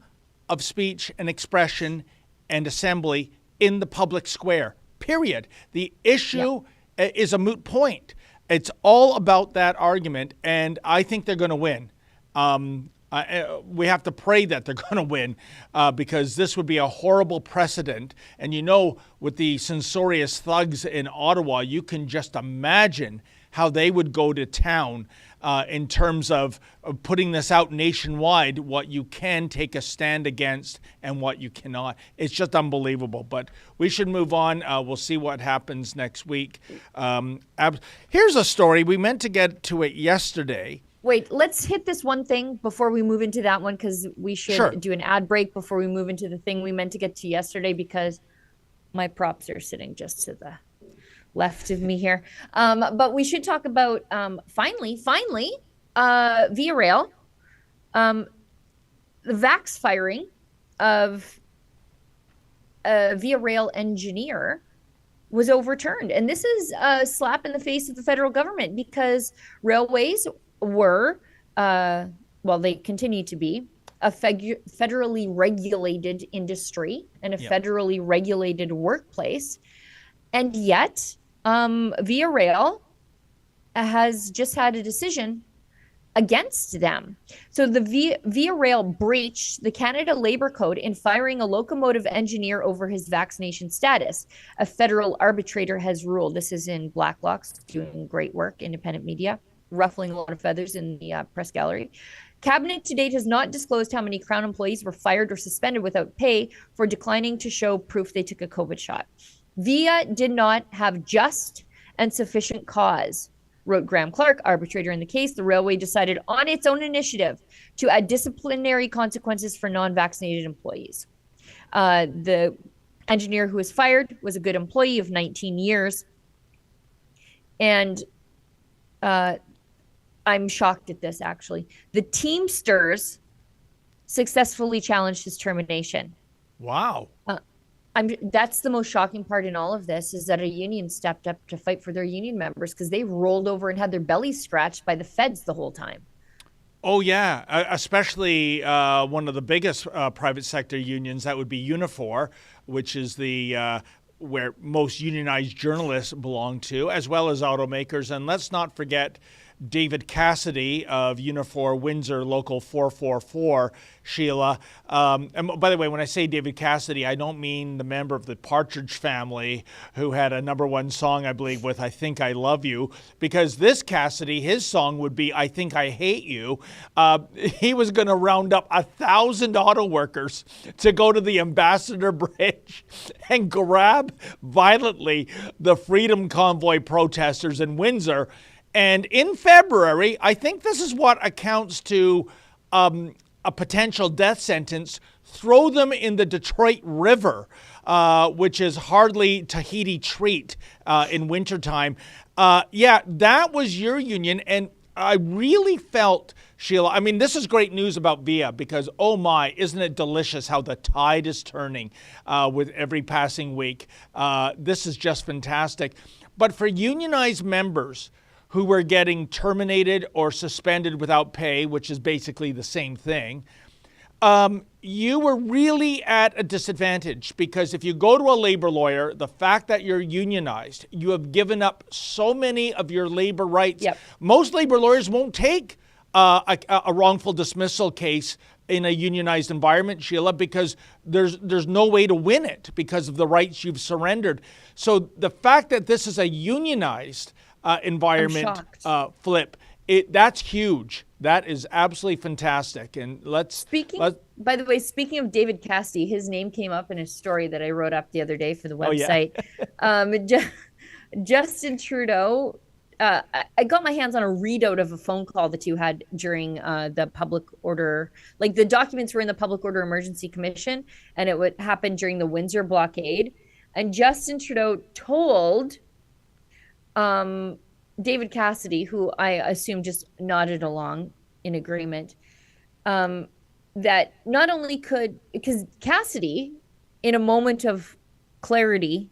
of speech and expression and assembly in the public square, period. The issue is a moot point. It's all about that argument, and I think they're going to win. We have to pray that they're going to win because this would be a horrible precedent. And with the censorious thugs in Ottawa, you can just imagine how they would go to town in terms of putting this out nationwide, what you can take a stand against and what you cannot. It's just unbelievable. But we should move on. We'll see what happens next week. Here's a story. We meant to get to it yesterday. Wait, let's hit this one thing before we move into that one, because we should do an ad break before we move into the thing we meant to get to yesterday, because my props are sitting just to the left of me here. But we should talk about, finally, Via Rail, the vax firing of a Via Rail engineer was overturned. And this is a slap in the face of the federal government, because railways were, they continue to be, a federally regulated industry and a federally regulated workplace. And yet, Via Rail has just had a decision against them. So the Via Rail breached the Canada Labour Code in firing a locomotive engineer over his vaccination status. A federal arbitrator has ruled. This is in Blacklock's, doing great work, independent media, ruffling a lot of feathers in the press gallery. Cabinet to date has not disclosed how many Crown employees were fired or suspended without pay for declining to show proof they took a COVID shot. Via did not have just and sufficient cause, wrote Graham Clark, arbitrator in the case. The railway decided on its own initiative to add disciplinary consequences for non-vaccinated employees. The engineer who was fired was a good employee of 19 years. And I'm shocked at this, actually. The Teamsters successfully challenged his termination. Wow. That's the most shocking part in all of this, is that a union stepped up to fight for their union members, because they rolled over and had their bellies scratched by the feds the whole time. Oh, yeah, especially one of the biggest private sector unions, that would be Unifor, which is the where most unionized journalists belong to, as well as automakers. And let's not forget David Cassidy of Unifor Windsor Local 444, Sheila. And by the way, when I say David Cassidy, I don't mean the member of the Partridge Family who had a #1 song, I believe, with I Think I Love You, because this Cassidy, his song would be I Think I Hate You. He was going to round up 1,000 auto workers to go to the Ambassador Bridge and grab violently the Freedom Convoy protesters in Windsor. And in February, I think this is what accounts to a potential death sentence, throw them in the Detroit River, which is hardly Tahiti treat in wintertime. That was your union. And I really felt, Sheila, I mean, this is great news about Via, because, oh my, isn't it delicious how the tide is turning with every passing week. This is just fantastic. But for unionized members who were getting terminated or suspended without pay, which is basically the same thing, you were really at a disadvantage, because if you go to a labor lawyer, the fact that you're unionized, you have given up so many of your labor rights. Yep. Most labor lawyers won't take a wrongful dismissal case in a unionized environment, Sheila, because there's no way to win it because of the rights you've surrendered. So the fact that this is a unionized environment, Flip, that's huge. That is absolutely fantastic. And by the way, speaking of David Cassidy, his name came up in a story that I wrote up the other day for the website. Justin Trudeau, I got my hands on a readout of a phone call the two had during the public order, like the documents were in the Public Order Emergency Commission, and it would happen during the Windsor blockade. And Justin Trudeau told David Cassidy, who I assume just nodded along in agreement, that not only because Cassidy, in a moment of clarity,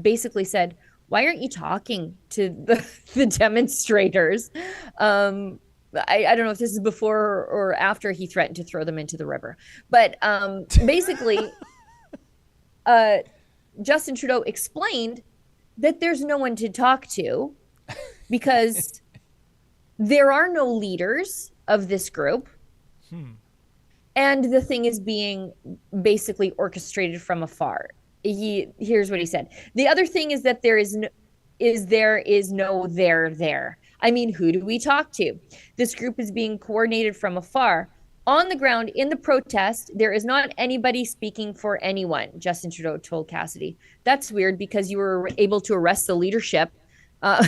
basically said, "Why aren't you talking to the demonstrators?" I don't know if this is before or after he threatened to throw them into the river. But basically, Justin Trudeau explained that there's no one to talk to because there are no leaders of this group. And the thing is being basically orchestrated from afar. Here's what he said. The other thing is that there is no there. I mean, who do we talk to? This group is being coordinated from afar. On the ground, in the protest, there is not anybody speaking for anyone, Justin Trudeau told Cassidy. That's weird because you were able to arrest the leadership.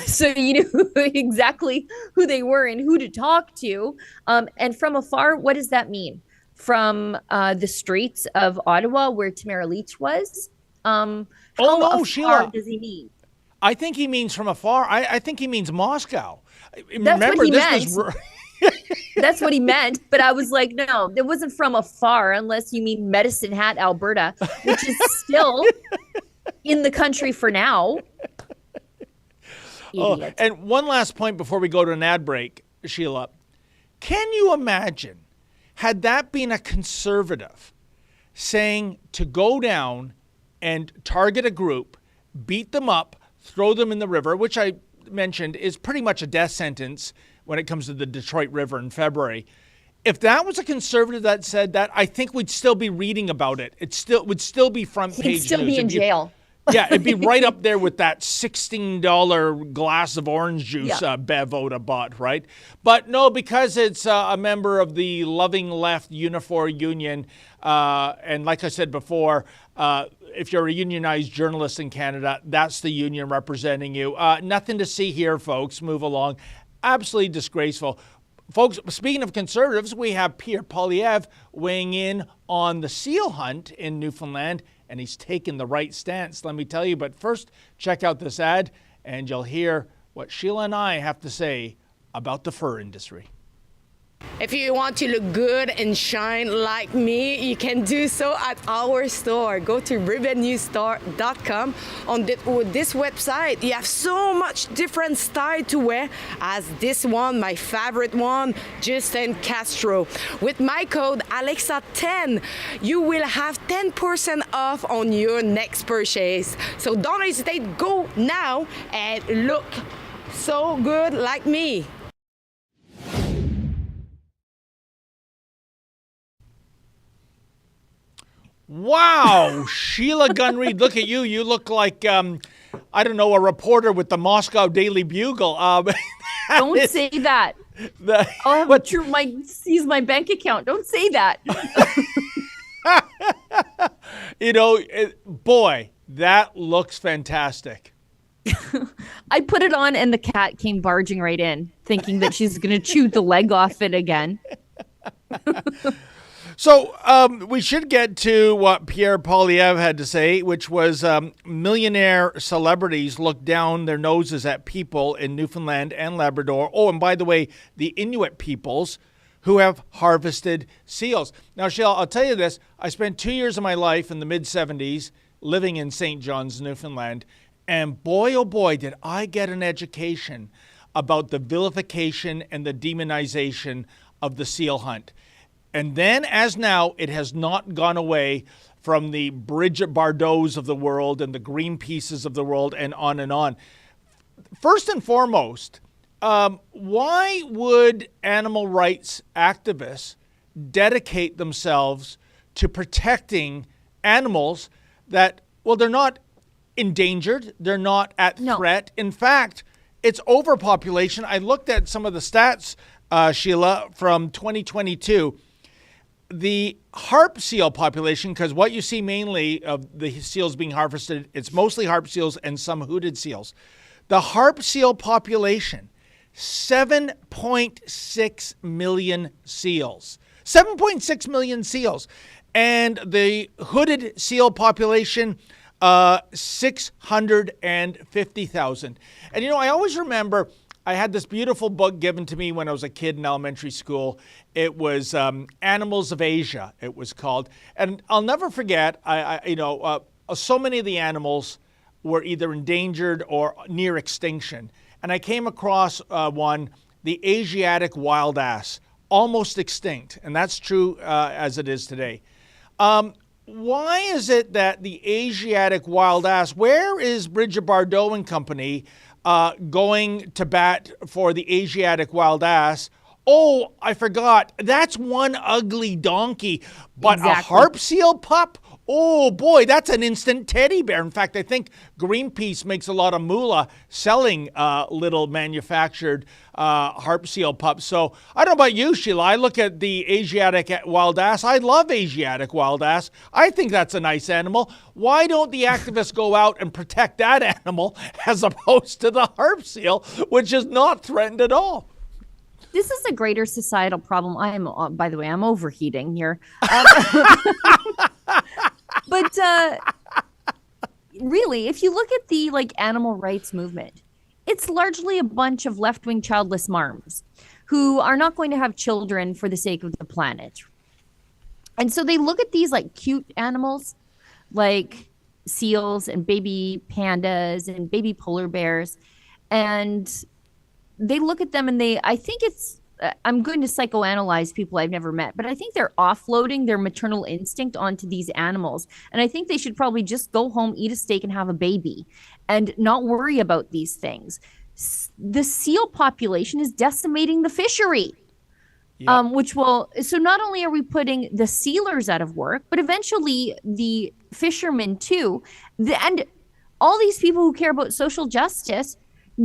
So you knew exactly who they were and who to talk to. And from afar, what does that mean? From the streets of Ottawa, where Tamara Leach was? Sheila, does he mean? I think he means from afar. I think he means Moscow. That's what he meant. That's what he meant. But I was like, no, it wasn't from afar unless you mean Medicine Hat, Alberta, which is still in the country for now. Idiot. And one last point before we go to an ad break, Sheila. Can you imagine, had that been a conservative saying to go down and target a group, beat them up, throw them in the river, which I mentioned is pretty much a death sentence when it comes to the Detroit River in February. If that was a conservative that said that, I think we'd still be reading about it. It would still be front page news. He'd still be in jail. Yeah, it'd be right up there with that $16 glass of orange juice Bev Oda bought, right? But no, because it's a member of the Loving Left Unifor Union, and like I said before, if you're a unionized journalist in Canada, that's the union representing you. Nothing to see here, folks. Move along. Absolutely disgraceful. Folks, speaking of conservatives, we have Pierre Poilievre weighing in on the seal hunt in Newfoundland, and he's taken the right stance, let me tell you. But first, check out this ad, and you'll hear what Sheila and I have to say about the fur industry. If you want to look good and shine like me, you can do so at our store. Go to ribbonnewstore.com. On this website, you have so much different style to wear, as this one, my favorite one, Justin Castro. With my code Alexa10, you will have 10% off on your next purchase. So don't hesitate, go now and look so good like me. Wow, Sheila Gunn-Reid, look at you. You look like, I don't know, a reporter with the Moscow Daily Bugle. Don't say that. I'll have to seize my bank account. Don't say that. You know, boy, that looks fantastic. I put it on and the cat came barging right in, thinking that she's going to chew the leg off it again. So we should get to what Pierre Poilievre had to say, which was millionaire celebrities look down their noses at people in Newfoundland and Labrador. Oh, and by the way, the Inuit peoples who have harvested seals. Now, Sheila, I'll tell you this. I spent 2 years of my life in the mid-'70s living in St. John's, Newfoundland. And boy, oh boy, did I get an education about the vilification and the demonization of the seal hunt. And then, as now, it has not gone away from the Bridget Bardots of the world and the Greenpeaces of the world and on and on. First and foremost, why would animal rights activists dedicate themselves to protecting animals that, well, they're not endangered. They're not at threat. In fact, it's overpopulation. I looked at some of the stats, Sheila, from 2022. The harp seal population, because what you see mainly of the seals being harvested, it's mostly harp seals and some hooded seals. The harp seal population, 7.6 million seals. 7.6 million seals. And the hooded seal population, 650,000. And, I always remember I had this beautiful book given to me when I was a kid in elementary school. It was Animals of Asia, it was called. And I'll never forget, so many of the animals were either endangered or near extinction. And I came across one, the Asiatic wild ass, almost extinct. And that's true as it is today. Why is it that the Asiatic wild ass, where is Bridget Bardot and company going to bat for the Asiatic wild ass? Oh, I forgot. That's one ugly donkey. But a harp seal pup? Oh, boy, that's an instant teddy bear. In fact, I think Greenpeace makes a lot of moolah selling little manufactured harp seal pups. So I don't know about you, Sheila. I look at the Asiatic wild ass. I love Asiatic wild ass. I think that's a nice animal. Why don't the activists go out and protect that animal as opposed to the harp seal, which is not threatened at all? This is a greater societal problem. By the way, I'm overheating here. But really, if you look at the animal rights movement, it's largely a bunch of left-wing childless moms who are not going to have children for the sake of the planet. And so they look at these cute animals like seals and baby pandas and baby polar bears, and they look at them and I think I'm going to psychoanalyze people I've never met, but I think they're offloading their maternal instinct onto these animals. And I think they should probably just go home, eat a steak, and have a baby and not worry about these things. The seal population is decimating the fishery, so not only are we putting the sealers out of work, but eventually the fishermen too. And all these people who care about social justice,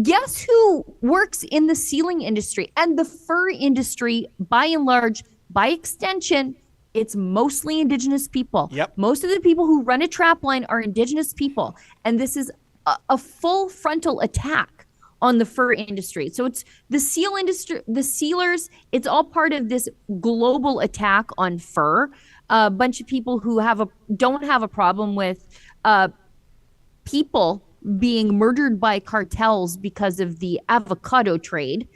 guess who works in the sealing industry and the fur industry? By and large, by extension, it's mostly Indigenous people. Yep. Most of the people who run a trap line are Indigenous people. And this is a full frontal attack on the fur industry. So it's the seal industry, the sealers, it's all part of this global attack on fur. A bunch of people who don't have a problem with people being murdered by cartels because of the avocado trade.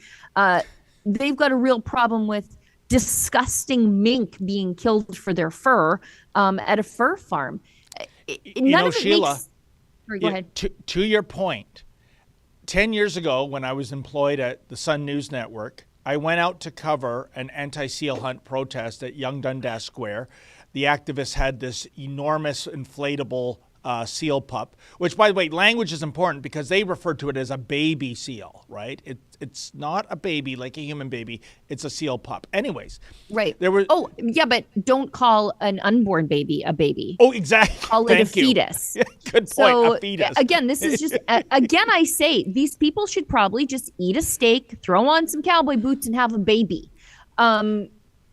They've got a real problem with disgusting mink being killed for their fur at a fur farm. Sheila, Sorry, go ahead. To your point, 10 years ago when I was employed at the Sun News Network, I went out to cover an anti-seal hunt protest at Yonge Dundas Square. The activists had this enormous inflatable seal pup, which, by the way, language is important because they refer to it as a baby seal, right? It's not a baby like a human baby. It's a seal pup. Anyways. Right. But don't call an unborn baby a baby. Oh, exactly. Call it a fetus. Good point, a fetus. Again, this is just, again, I say, these people should probably just eat a steak, throw on some cowboy boots, and have a baby.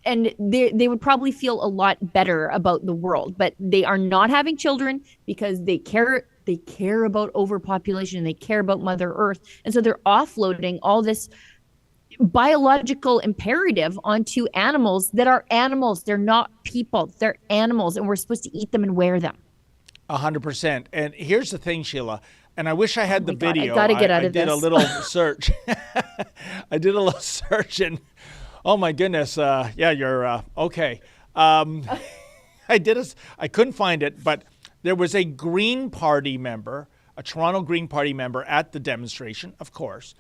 And they would probably feel a lot better about the world, but they are not having children because they care about overpopulation and they care about Mother Earth. And so they're offloading all this biological imperative onto animals that are animals. They're not people. They're animals, and we're supposed to eat them and wear them. 100%. And here's the thing, Sheila, and I wish I had the video. I gotta get out of this. I did a little search. I did a little search and oh my goodness. You're okay. I couldn't find it, but there was a Green Party member, a Toronto Green Party member at the demonstration, of course.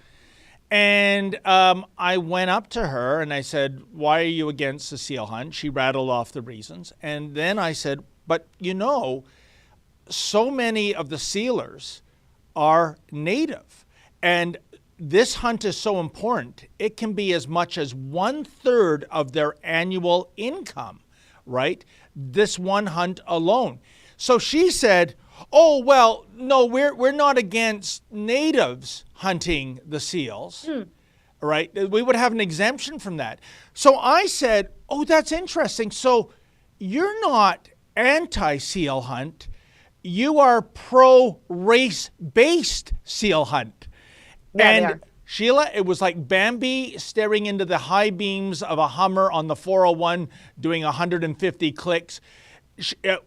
And I went up to her and I said, why are you against the seal hunt? She rattled off the reasons. And then I said, but so many of the sealers are native. And this hunt is so important, it can be as much as 1/3 of their annual income, right? This one hunt alone. So she said, oh, well, no, we're not against natives hunting the seals, right? We would have an exemption from that. So I said, oh, that's interesting. So you're not anti-seal hunt. You are pro-race-based seal hunt. Yeah, they And are. Sheila, it was like Bambi staring into the high beams of a Hummer on the 401 doing 150 clicks.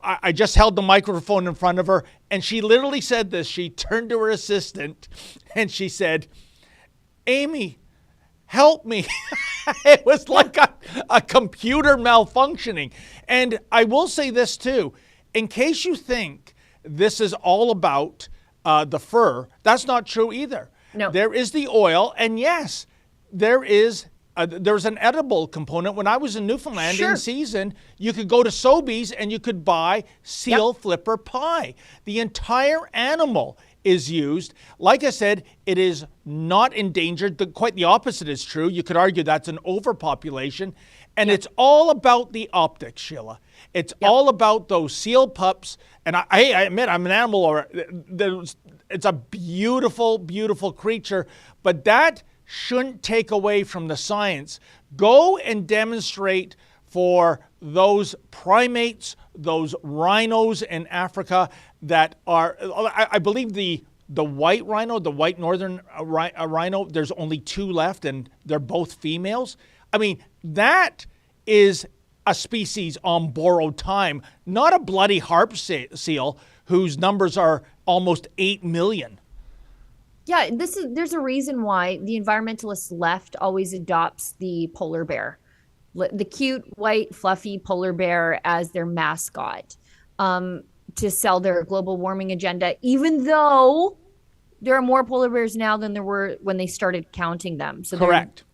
I just held the microphone in front of her, and she literally said this. She turned to her assistant, and she said, Amy, help me. It was like a computer malfunctioning. And I will say this, too. In case you think this is all about the fur, that's not true either. No. There is the oil, and yes, there's an edible component. When I was in Newfoundland Sure. in season, you could go to Sobeys and you could buy seal flipper pie. The entire animal is used. Like I said, it is not endangered. Quite the opposite is true. You could argue that's an overpopulation. And it's all about the optics, Sheila. It's all about those seal pups. And I admit I'm an animal lover. It's a beautiful, beautiful creature. But that shouldn't take away from the science. Go and demonstrate for those primates, those rhinos in Africa that are, I believe the white rhino, the white northern rhino, there's only 2 left and they're both females. I mean, that is a species on borrowed time, not a bloody harp seal whose numbers are almost 8 million. Yeah, there's a reason why the environmentalist left always adopts the polar bear, the cute white fluffy polar bear as their mascot, to sell their global warming agenda, even though there are more polar bears now than there were when they started counting them. So Correct.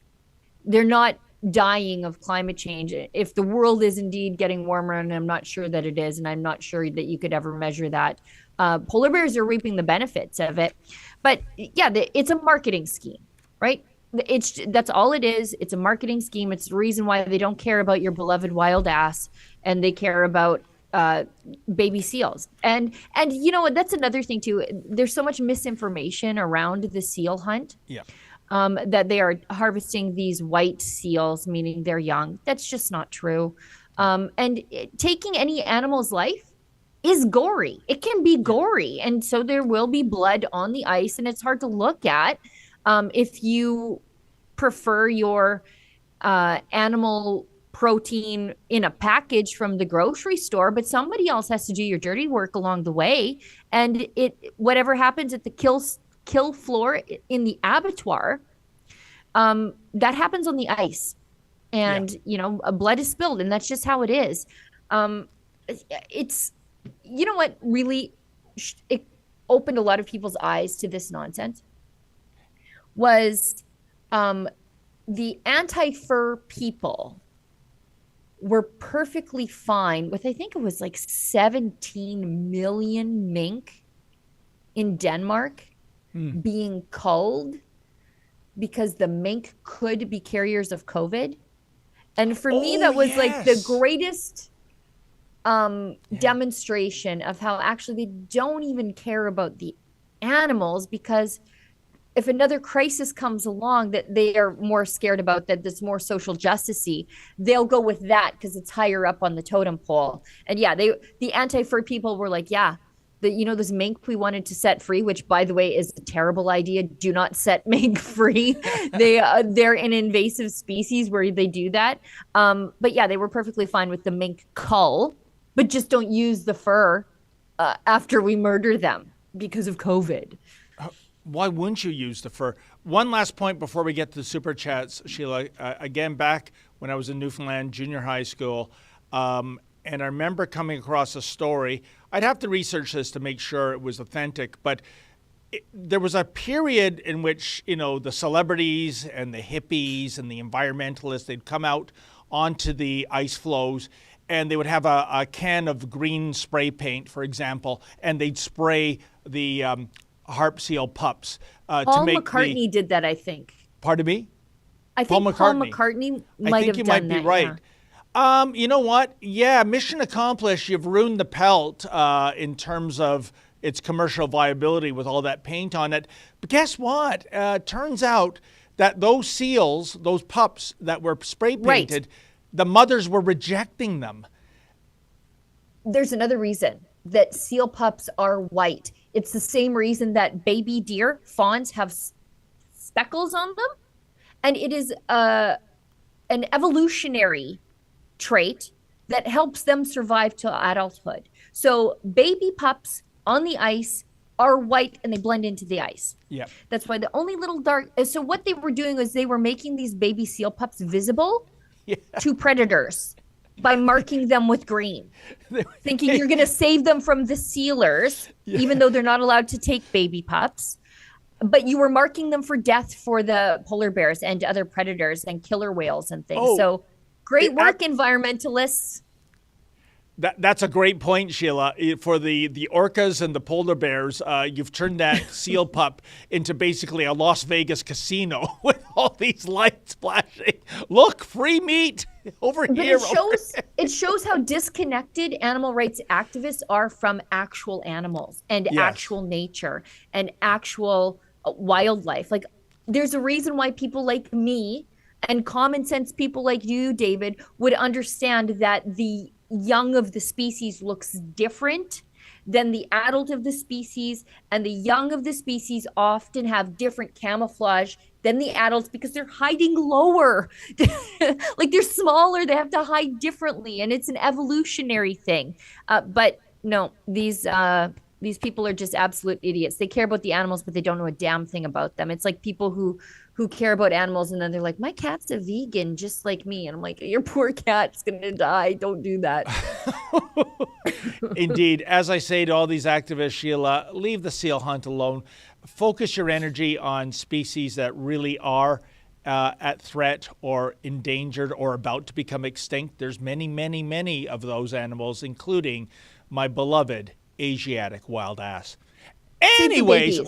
They're not dying of climate change. If the world is indeed getting warmer, and I'm not sure that it is, and I'm not sure that you could ever measure that, polar bears are reaping the benefits of it. But yeah, it's a marketing scheme, right? That's all it is. It's a marketing scheme. It's the reason why they don't care about your beloved wild ass, and they care about baby seals. And you know what? That's another thing too. There's so much misinformation around the seal hunt. Yeah. That they are harvesting these white seals, meaning they're young. That's just not true. And taking any animal's life is gory. It can be gory. And so there will be blood on the ice, and it's hard to look at. If you prefer your animal protein in a package from the grocery store, but somebody else has to do your dirty work along the way. And whatever happens at the kill floor in the abattoir, that happens on the ice, and blood is spilled, and that's just how it is. It's, you know what, really it opened a lot of people's eyes to this nonsense was the anti-fur people were perfectly fine with, I think it was like 17 million mink in Denmark being culled because the mink could be carriers of COVID. And for me, that was like the greatest demonstration of how actually they don't even care about the animals, because if another crisis comes along that they are more scared about, that's more social justice-y, they'll go with that because it's higher up on the totem pole. And yeah, the anti-fur people were like, yeah, this mink we wanted to set free, which by the way is a terrible idea. Do not set mink free. They're an invasive species where they do that. But yeah, they were perfectly fine with the mink cull, but just don't use the fur after we murder them because of COVID. Why wouldn't you use the fur? One last point before we get to the super chats, Sheila. Again, back when I was in Newfoundland junior high school, and I remember coming across a story. I'd have to research this to make sure it was authentic, but there was a period in which, the celebrities and the hippies and the environmentalists, they'd come out onto the ice floes, and they would have a can of green spray paint, for example, and they'd spray the harp seal pups Paul McCartney did that, I think. Pardon me? I think Paul McCartney might have done that. I think you might be right. Yeah. You know what? Yeah, mission accomplished. You've ruined the pelt in terms of its commercial viability with all that paint on it. But guess what? Turns out that those seals, those pups that were spray painted, the mothers were rejecting them. There's another reason that seal pups are white. It's the same reason that baby deer, fawns, have speckles on them. And it is an evolutionary trait that helps them survive to adulthood. So baby pups on the ice are white and they blend into the ice. Yeah. That's why the only little dark. So what they were doing was they were making these baby seal pups visible to predators by marking them with green, thinking you're going to save them from the sealers, even though they're not allowed to take baby pups. But you were marking them for death for the polar bears and other predators and killer whales and things. So great work, environmentalists. That's a great point, Sheila. For the orcas and the polar bears, you've turned that seal pup into basically a Las Vegas casino with all these lights flashing. Look, free meat over here. It shows how disconnected animal rights activists are from actual animals and actual nature and actual wildlife. Like, there's a reason why people like me and common sense people like you, David, would understand that the young of the species looks different than the adult of the species, and the young of the species often have different camouflage than the adults because they're hiding lower. Like, they're smaller, they have to hide differently, and it's an evolutionary thing. But no, these people are just absolute idiots. They care about the animals, but they don't know a damn thing about them. It's like people who care about animals and then they're like, my cat's a vegan just like me. And I'm like, your poor cat's going to die. Don't do that. Indeed. As I say to all these activists, Sheila, leave the seal hunt alone. Focus your energy on species that really are at threat or endangered or about to become extinct. There's many, many, many of those animals, including my beloved Asiatic wild ass. Anyways,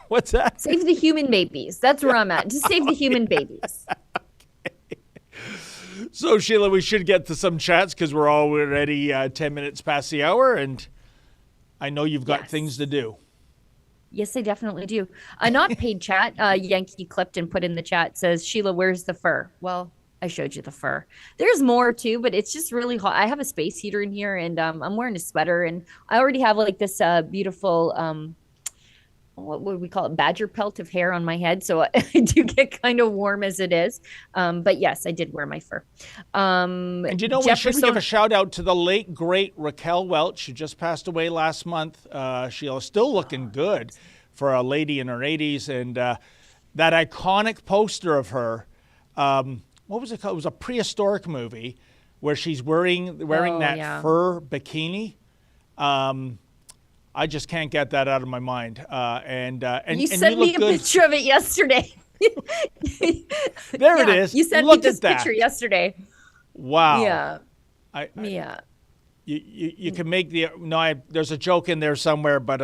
what's that? Save the human babies. That's where I'm at. Just save the human babies. Okay. So, Sheila, we should get to some chats because we're already 10 minutes past the hour, and I know you've got things to do. Yes, I definitely do. A not paid chat, Yankee clipped and put in the chat, says, Sheila, where's the fur? Well, I showed you the fur. There's more too, but it's just really hot. I have a space heater in here, and I'm wearing a sweater, and I already have like this beautiful, what would we call it, badger pelt of hair on my head. So I do get kind of warm as it is. But yes, I did wear my fur. And you know, we should give a shout out to the late, great Raquel Welch, who just passed away last month. Sheila, still looking good for a lady in her 80s. And that iconic poster of her, what was it called? It was a prehistoric movie where she's wearing that fur bikini. I just can't get that out of my mind. And you sent me a picture of it yesterday. There it is. You sent me this picture yesterday. Wow. Yeah. You can make there's a joke in there somewhere, but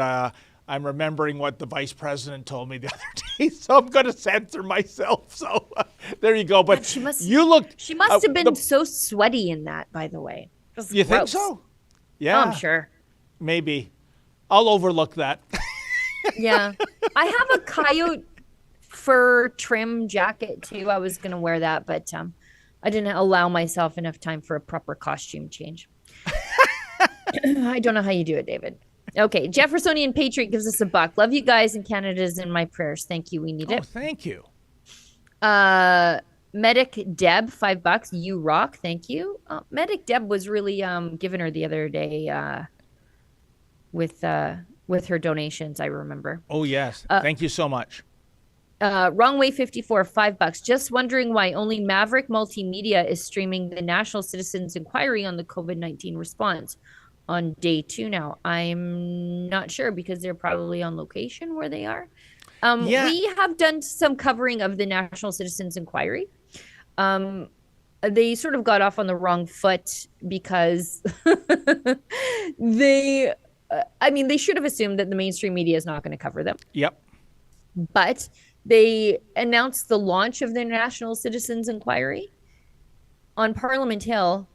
I'm remembering what the vice president told me the other day, so I'm going to censor myself. So there you go. But she must have been so sweaty in that, by the way. You think so? Yeah. Oh, I'm sure. Maybe. I'll overlook that. Yeah. I have a coyote fur trim jacket too. I was going to wear that, but I didn't allow myself enough time for a proper costume change. I don't know how you do it, David. Okay, Jeffersonian Patriot gives us $1. Love you guys, and Canada's in my prayers. Thank you. We need it. Oh, thank you. Medic Deb, $5. You rock. Thank you. Medic Deb was really giving her the other day with her donations, I remember. Oh, yes. Thank you so much. Wrong Way 54, $5. Just wondering why only Maverick Multimedia is streaming the National Citizens Inquiry on the COVID-19 response on day 2 now. I'm not sure because they're probably on location where they are. We have done some covering of the National Citizens Inquiry. They sort of got off on the wrong foot because they I mean, they should have assumed that the mainstream media is not going to cover them. Yep. But they announced the launch of the National Citizens Inquiry on Parliament Hill,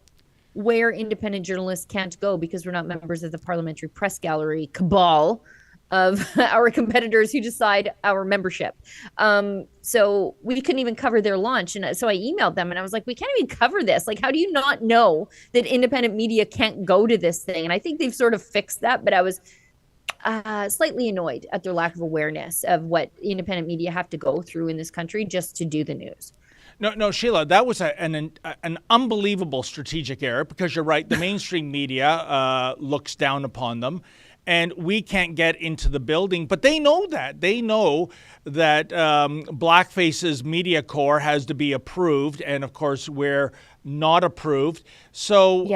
where independent journalists can't go because we're not members of the parliamentary press gallery cabal of our competitors who decide our membership. So we couldn't even cover their launch. And so I emailed them and I was like, we can't even cover this. Like, how do you not know that independent media can't go to this thing? And I think they've sort of fixed that, but I was slightly annoyed at their lack of awareness of what independent media have to go through in this country just to do the news. No, Sheila, that was an unbelievable strategic error, because you're right. The mainstream media looks down upon them, and we can't get into the building. But they know that. They know that Blackface's media corps has to be approved, and of course we're not approved. So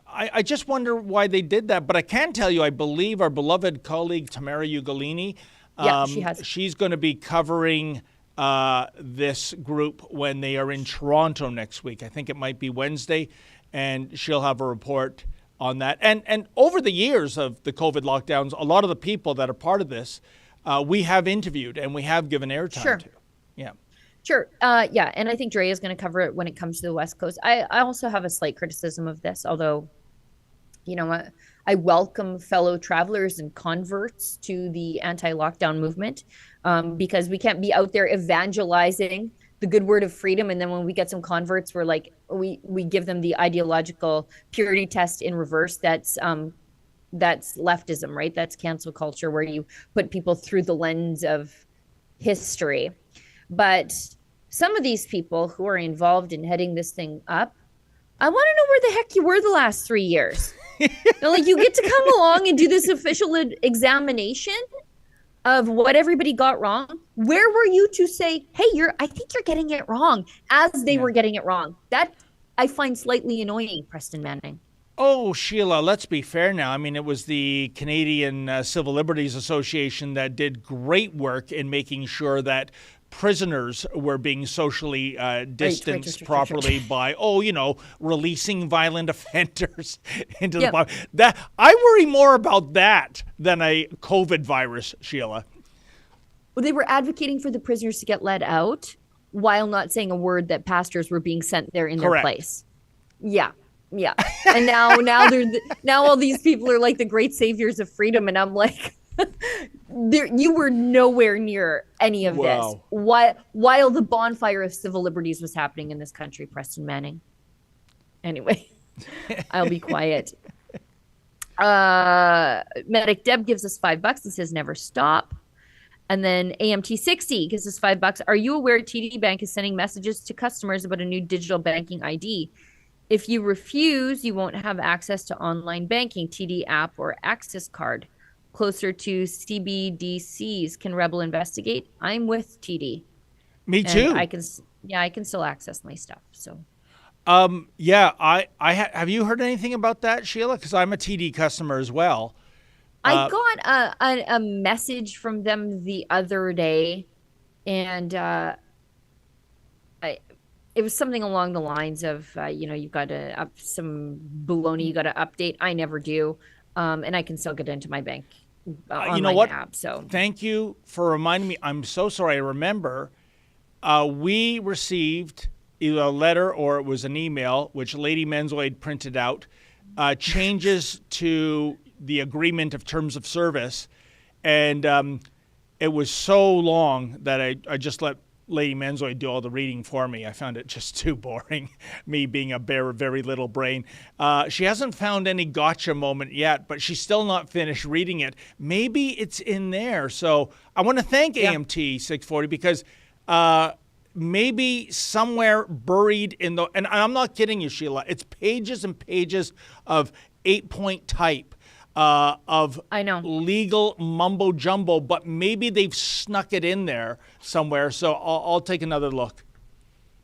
I just wonder why they did that. But I can tell you, I believe our beloved colleague Tamara Ugolini, she's going to be covering this group when they are in Toronto next week. I think it might be Wednesday, and she'll have a report on that. And over the years of the COVID lockdowns, a lot of the people that are part of this, we have interviewed and we have given airtime to. Yeah. Sure. And I think Dre is going to cover it when it comes to the West Coast. I also have a slight criticism of this, although, I welcome fellow travelers and converts to the anti-lockdown movement, because we can't be out there evangelizing the good word of freedom, and then when we get some converts, we're like, we give them the ideological purity test in reverse. That's leftism, right? That's cancel culture, where you put people through the lens of history. But some of these people who are involved in heading this thing up, I want to know where the heck you were the last 3 years. Like, you get to come along and do this official examination of what everybody got wrong. Where were you to say, hey, I think you're getting it wrong, as they were getting it wrong? That I find slightly annoying, Preston Manning. Oh, Sheila, let's be fair now. I mean, it was the Canadian Civil Liberties Association that did great work in making sure that prisoners were being socially distanced properly by, releasing violent offenders into the public. That I worry more about that than a COVID virus, Sheila. Well, they were advocating for the prisoners to get let out while not saying a word that pastors were being sent there in their place. Yeah. And now all these people are like the great saviors of freedom, and I'm like, you were nowhere near any of this while the bonfire of civil liberties was happening in this country, Preston Manning. Anyway, I'll be quiet. Medic Deb gives us $5 and says never stop. And then AMT60 gives us $5. Are you aware TD Bank is sending messages to customers about a new digital banking ID? If you refuse, you won't have access to online banking, TD app, or access card. Closer to CBDCs. Can Rebel investigate? I'm with TD. Me too. I can still access my stuff. So, have you heard anything about that, Sheila? Because I'm a TD customer as well. I got a message from them the other day, and it was something along the lines of, you've got to up some baloney, you got to update. I never do, and I can still get into my bank. You know what? App, so thank you for reminding me. I'm so sorry. I remember we received either a letter or it was an email, which Lady Menzoid printed out, changes to the agreement of terms of service. And it was so long that I just let Lady Menzoid do all the reading for me. I found it just too boring, me being a bear of very little brain. She hasn't found any gotcha moment yet, but she's still not finished reading it. Maybe it's in there. So I want to thank AMT 640 because maybe somewhere buried in the, and I'm not kidding you, Sheila, it's pages and pages of 8-point type of legal mumbo jumbo, but maybe they've snuck it in there somewhere. So I'll take another look.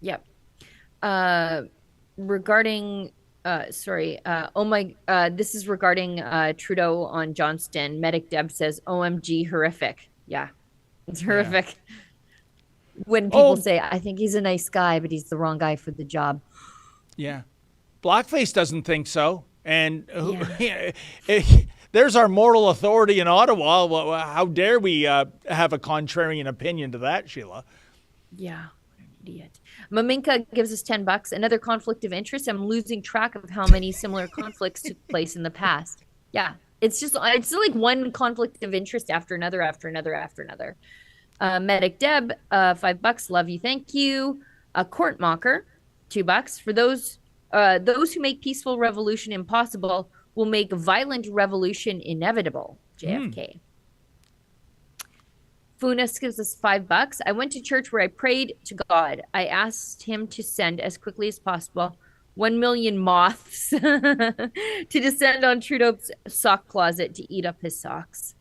Yep. Regarding, this is regarding Trudeau on Johnston. Medic Deb says, OMG, horrific. Yeah, it's horrific. Yeah. When people say, I think he's a nice guy, but he's the wrong guy for the job. Yeah. Blackface doesn't think so. And there's our moral authority in Ottawa. Well, how dare we have a contrarian opinion to that, Sheila? Yeah, what an idiot. Maminka gives us $10. Another conflict of interest. I'm losing track of how many similar conflicts took place in the past. Yeah, it's like one conflict of interest after another, after another, after another. Medic Deb, $5. Love you, thank you. A court mocker, $2. For those who make peaceful revolution impossible will make violent revolution inevitable. JFK. Funas gives us $5. I went to church where I prayed to God. I asked him to send as quickly as possible 1 million moths to descend on Trudeau's sock closet to eat up his socks.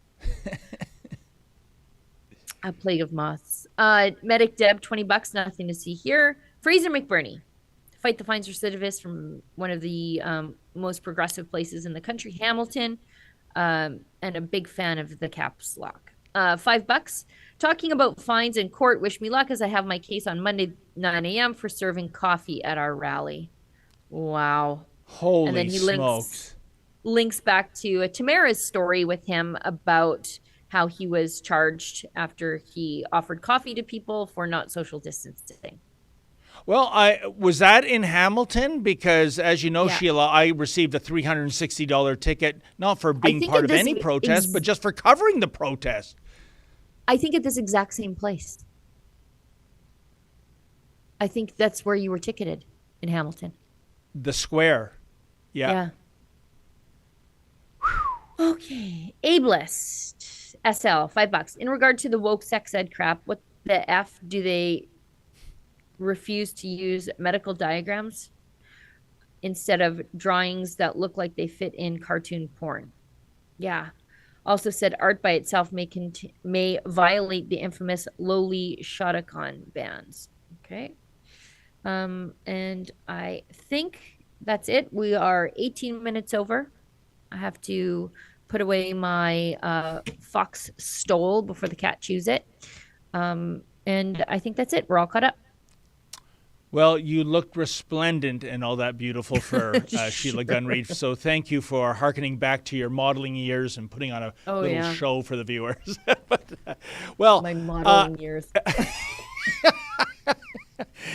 A plague of moths. Medic Deb, $20. Nothing to see here. Fraser McBurney, fight the fines recidivists from one of the most progressive places in the country, Hamilton, and a big fan of the caps lock. $5. Talking about fines in court. Wish me luck as I have my case on Monday, 9 a.m. for serving coffee at our rally. Wow. Holy and then he smokes. links back to Tamara's story with him about how he was charged after he offered coffee to people for not social distancing. Well, was that in Hamilton? Because, as you know, Sheila, I received a $360 ticket, not for being part of any protest, but just for covering the protest. I think at this exact same place. I think that's where you were ticketed, in Hamilton. The square. Yeah. Okay. Ableist SL, $5. In regard to the woke sex ed crap, what the F do they refuse to use medical diagrams instead of drawings that look like they fit in cartoon porn? Yeah. Also said art by itself may violate the infamous lowly Shotokan bans. Okay. And I think that's it. We are 18 minutes over. I have to put away my fox stole before the cat chews it. And I think that's it. We're all caught up. Well, you looked resplendent in all that beautiful fur, Sheila Gunreed. So thank you for hearkening back to your modeling years and putting on a little show for the viewers. Well, my modeling years.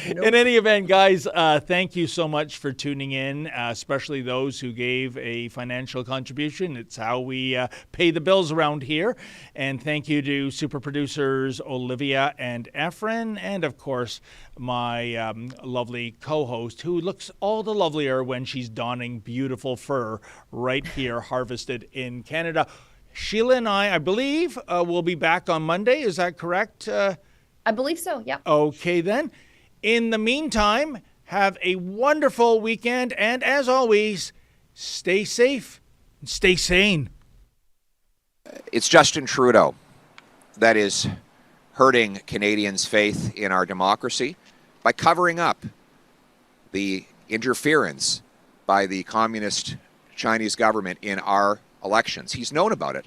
In any event, guys, thank you so much for tuning in, especially those who gave a financial contribution. It's how we pay the bills around here. And thank you to super producers Olivia and Efren, and of course, my lovely co-host, who looks all the lovelier when she's donning beautiful fur right here, harvested in Canada. Sheila and I believe, will be back on Monday. Is that correct? I believe so, yeah. Okay, then. In the meantime, have a wonderful weekend, and as always, stay safe and stay sane. It's Justin Trudeau that is hurting Canadians' faith in our democracy by covering up the interference by the communist Chinese government in our elections. He's known about it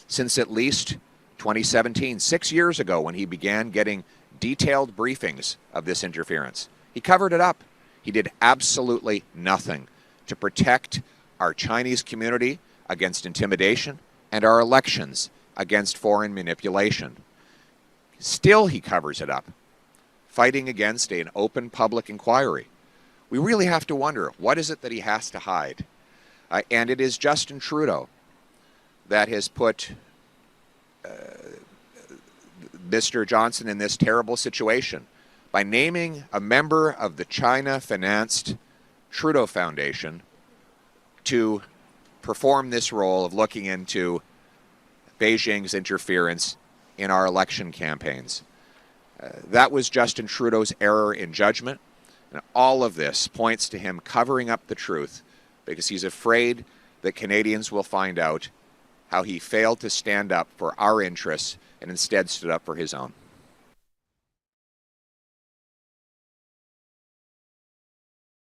since at least 2017, 6 years ago, when he began getting detailed briefings of this interference. He covered it up. He did absolutely nothing to protect our Chinese community against intimidation and our elections against foreign manipulation. Still, he covers it up, fighting against an open public inquiry. We really have to wonder, what is it that he has to hide? And it is Justin Trudeau that has put Mr. Johnston in this terrible situation by naming a member of the China-financed Trudeau Foundation to perform this role of looking into Beijing's interference in our election campaigns. That was Justin Trudeau's error in judgment, and all of this points to him covering up the truth because he's afraid that Canadians will find out how he failed to stand up for our interests and instead stood up for his own.